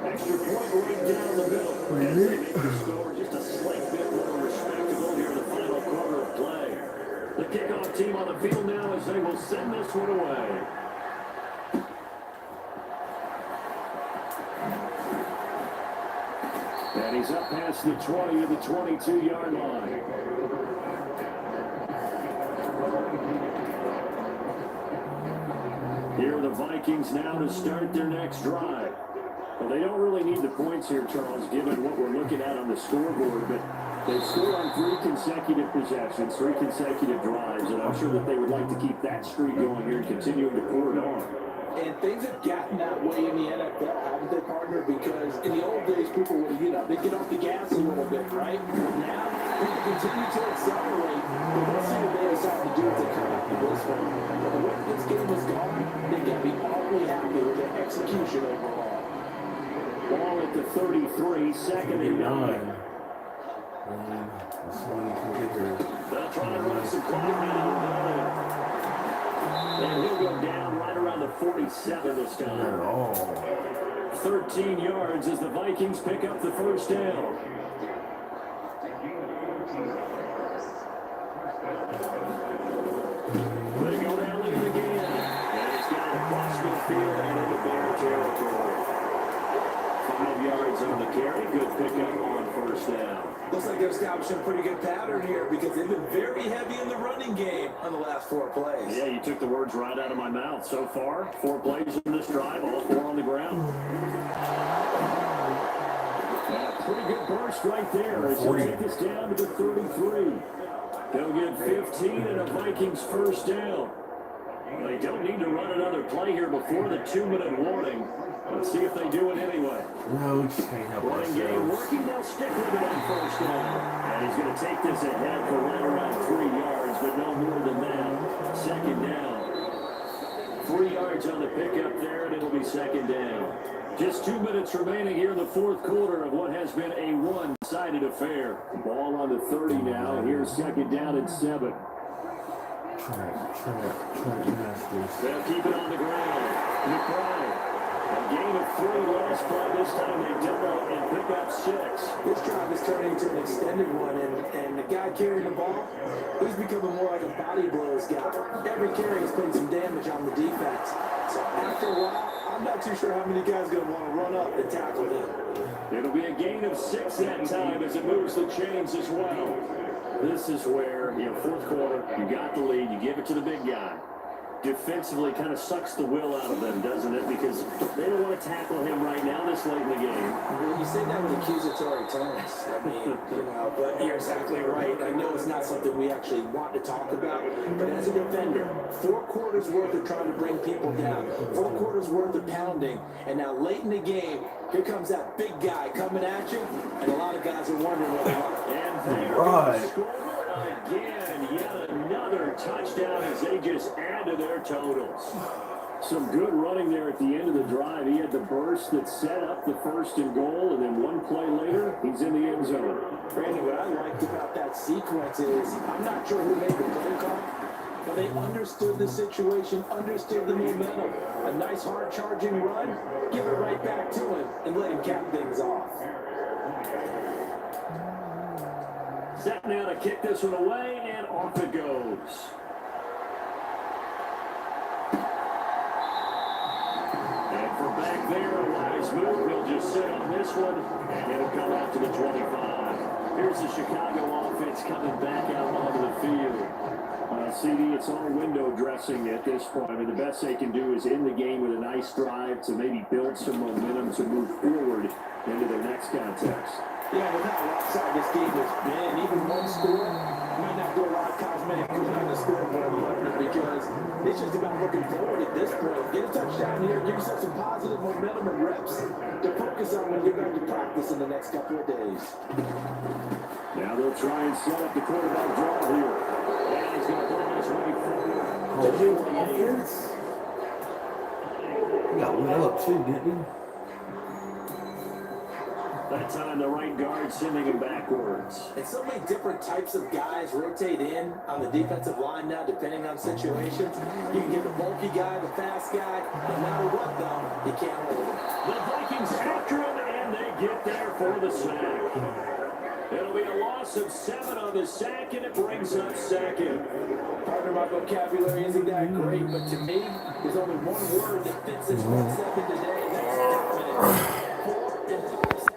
Extra point right down the middle. And they make the score just a slight bit more respectable here in the final quarter of play. The kickoff team on the field now as they will send this one away. And he's up past the 20 to the 22-yard line. Here are the Vikings now to start their next drive. Well, they don't really need the points here, Charles, given what we're looking at on the scoreboard, but They've scored on 3 consecutive possessions, 3 consecutive drives, and I'm sure that they would like to keep that streak going here and continuing to pour it on. And things have gotten that way in the NFL, haven't they, partner? Because in the old days, people would, they get off the gas a little bit, right? Now, they continue to accelerate. But let's see what they decide to do as they come after this one. But the way this game has gone, they've got to be awfully happy with their execution overall. Ball at the 33, second and 9. They'll try to run some clock now. And he'll go down right around the 47 this time. 13 yards as the Vikings pick up the first down. They go down with it again. And it's got across midfield and into Bear territory. 5 yards on the carry. Good pickup on first down. Looks like they're establishing a pretty good pattern here because they've been very heavy in the running game on the last 4 plays. Yeah, you took the words right out of my mouth. So far, 4 plays in this drive, all 4 on the ground. And a pretty good burst right there as they take this down to the 33. They'll get 15 and a Vikings first down. They don't need to run another play here before the 2-minute warning. Let's see if they do it anyway. No, we just can't help Running game working, they'll stick with it on first down. And he's going to take this ahead for right around 3 yards, but no more than that. Second down. 3 yards on the pickup there, and it'll be second down. Just 2 minutes remaining here in the fourth quarter of what has been a one-sided affair. Ball on the 30 now. Here's second down and 7. They'll keep it on the ground. McBride. A gain of 3 last play. This time they double and pick up 6. This drive is turning into an extended one, and the guy carrying the ball, he's becoming more like a body blows guy. Every carry is putting some damage on the defense. So after a while, I'm not too sure how many guys are going to want to run up and tackle him. It'll be a gain of 6 that time as it moves the chains as well. This is where, fourth quarter, you got the lead, you give it to the big guy. Defensively kind of sucks the will out of them, doesn't it? Because they don't want to tackle him right now this late in the game. Well, you say that with accusatory tones. I mean, but you're exactly right. I know it's not something we actually want to talk about, but as a defender, 4 quarters worth of trying to bring people down, 4 quarters worth of pounding, and now late in the game, here comes that big guy coming at you, and a lot of guys are wondering whether or not. And they're score again. Yet another touchdown as they just add to their totals. Some good running there at the end of the drive. He had the burst that set up the first and goal, and then 1 play later, he's in the end zone. Brandon, what I liked about that sequence is, I'm not sure who made the play call, but they understood the situation, understood the momentum. A nice hard charging run, give it right back to him, and let him cap things off. Set now to kick this one away, and off it goes. And from back there, a wise move. He'll just sit on this one, and it'll come out to the 25. Here's the Chicago offense coming back out onto the field. CD, it's all window dressing at this point. I mean, the best they can do is end the game with a nice drive to maybe build some momentum to move forward into their next contest. Yeah, with how lopsided this game has been, even 1 score might not do a lot of cosmetic good on the scoreboard, because it's just about looking forward at this point. Get a touchdown here, give yourself some positive momentum and reps to focus on when you get back to practice in the next couple of days. Now they'll try and set up the quarterback draw here. And he's going to play his way forward. He got lit up too, didn't he? That time the right guard sending him backwards. And so many different types of guys rotate in on the defensive line now, depending on situations. You can get the bulky guy, the fast guy. No matter what, though, you can't hold him. The Vikings after him, and they get there for the sack. It'll be a loss of 7 on the sack, and it brings up second. Partner, my vocabulary isn't that great, but to me, there's only one word that fits this concept in today, and that's dominant. 4 and 4.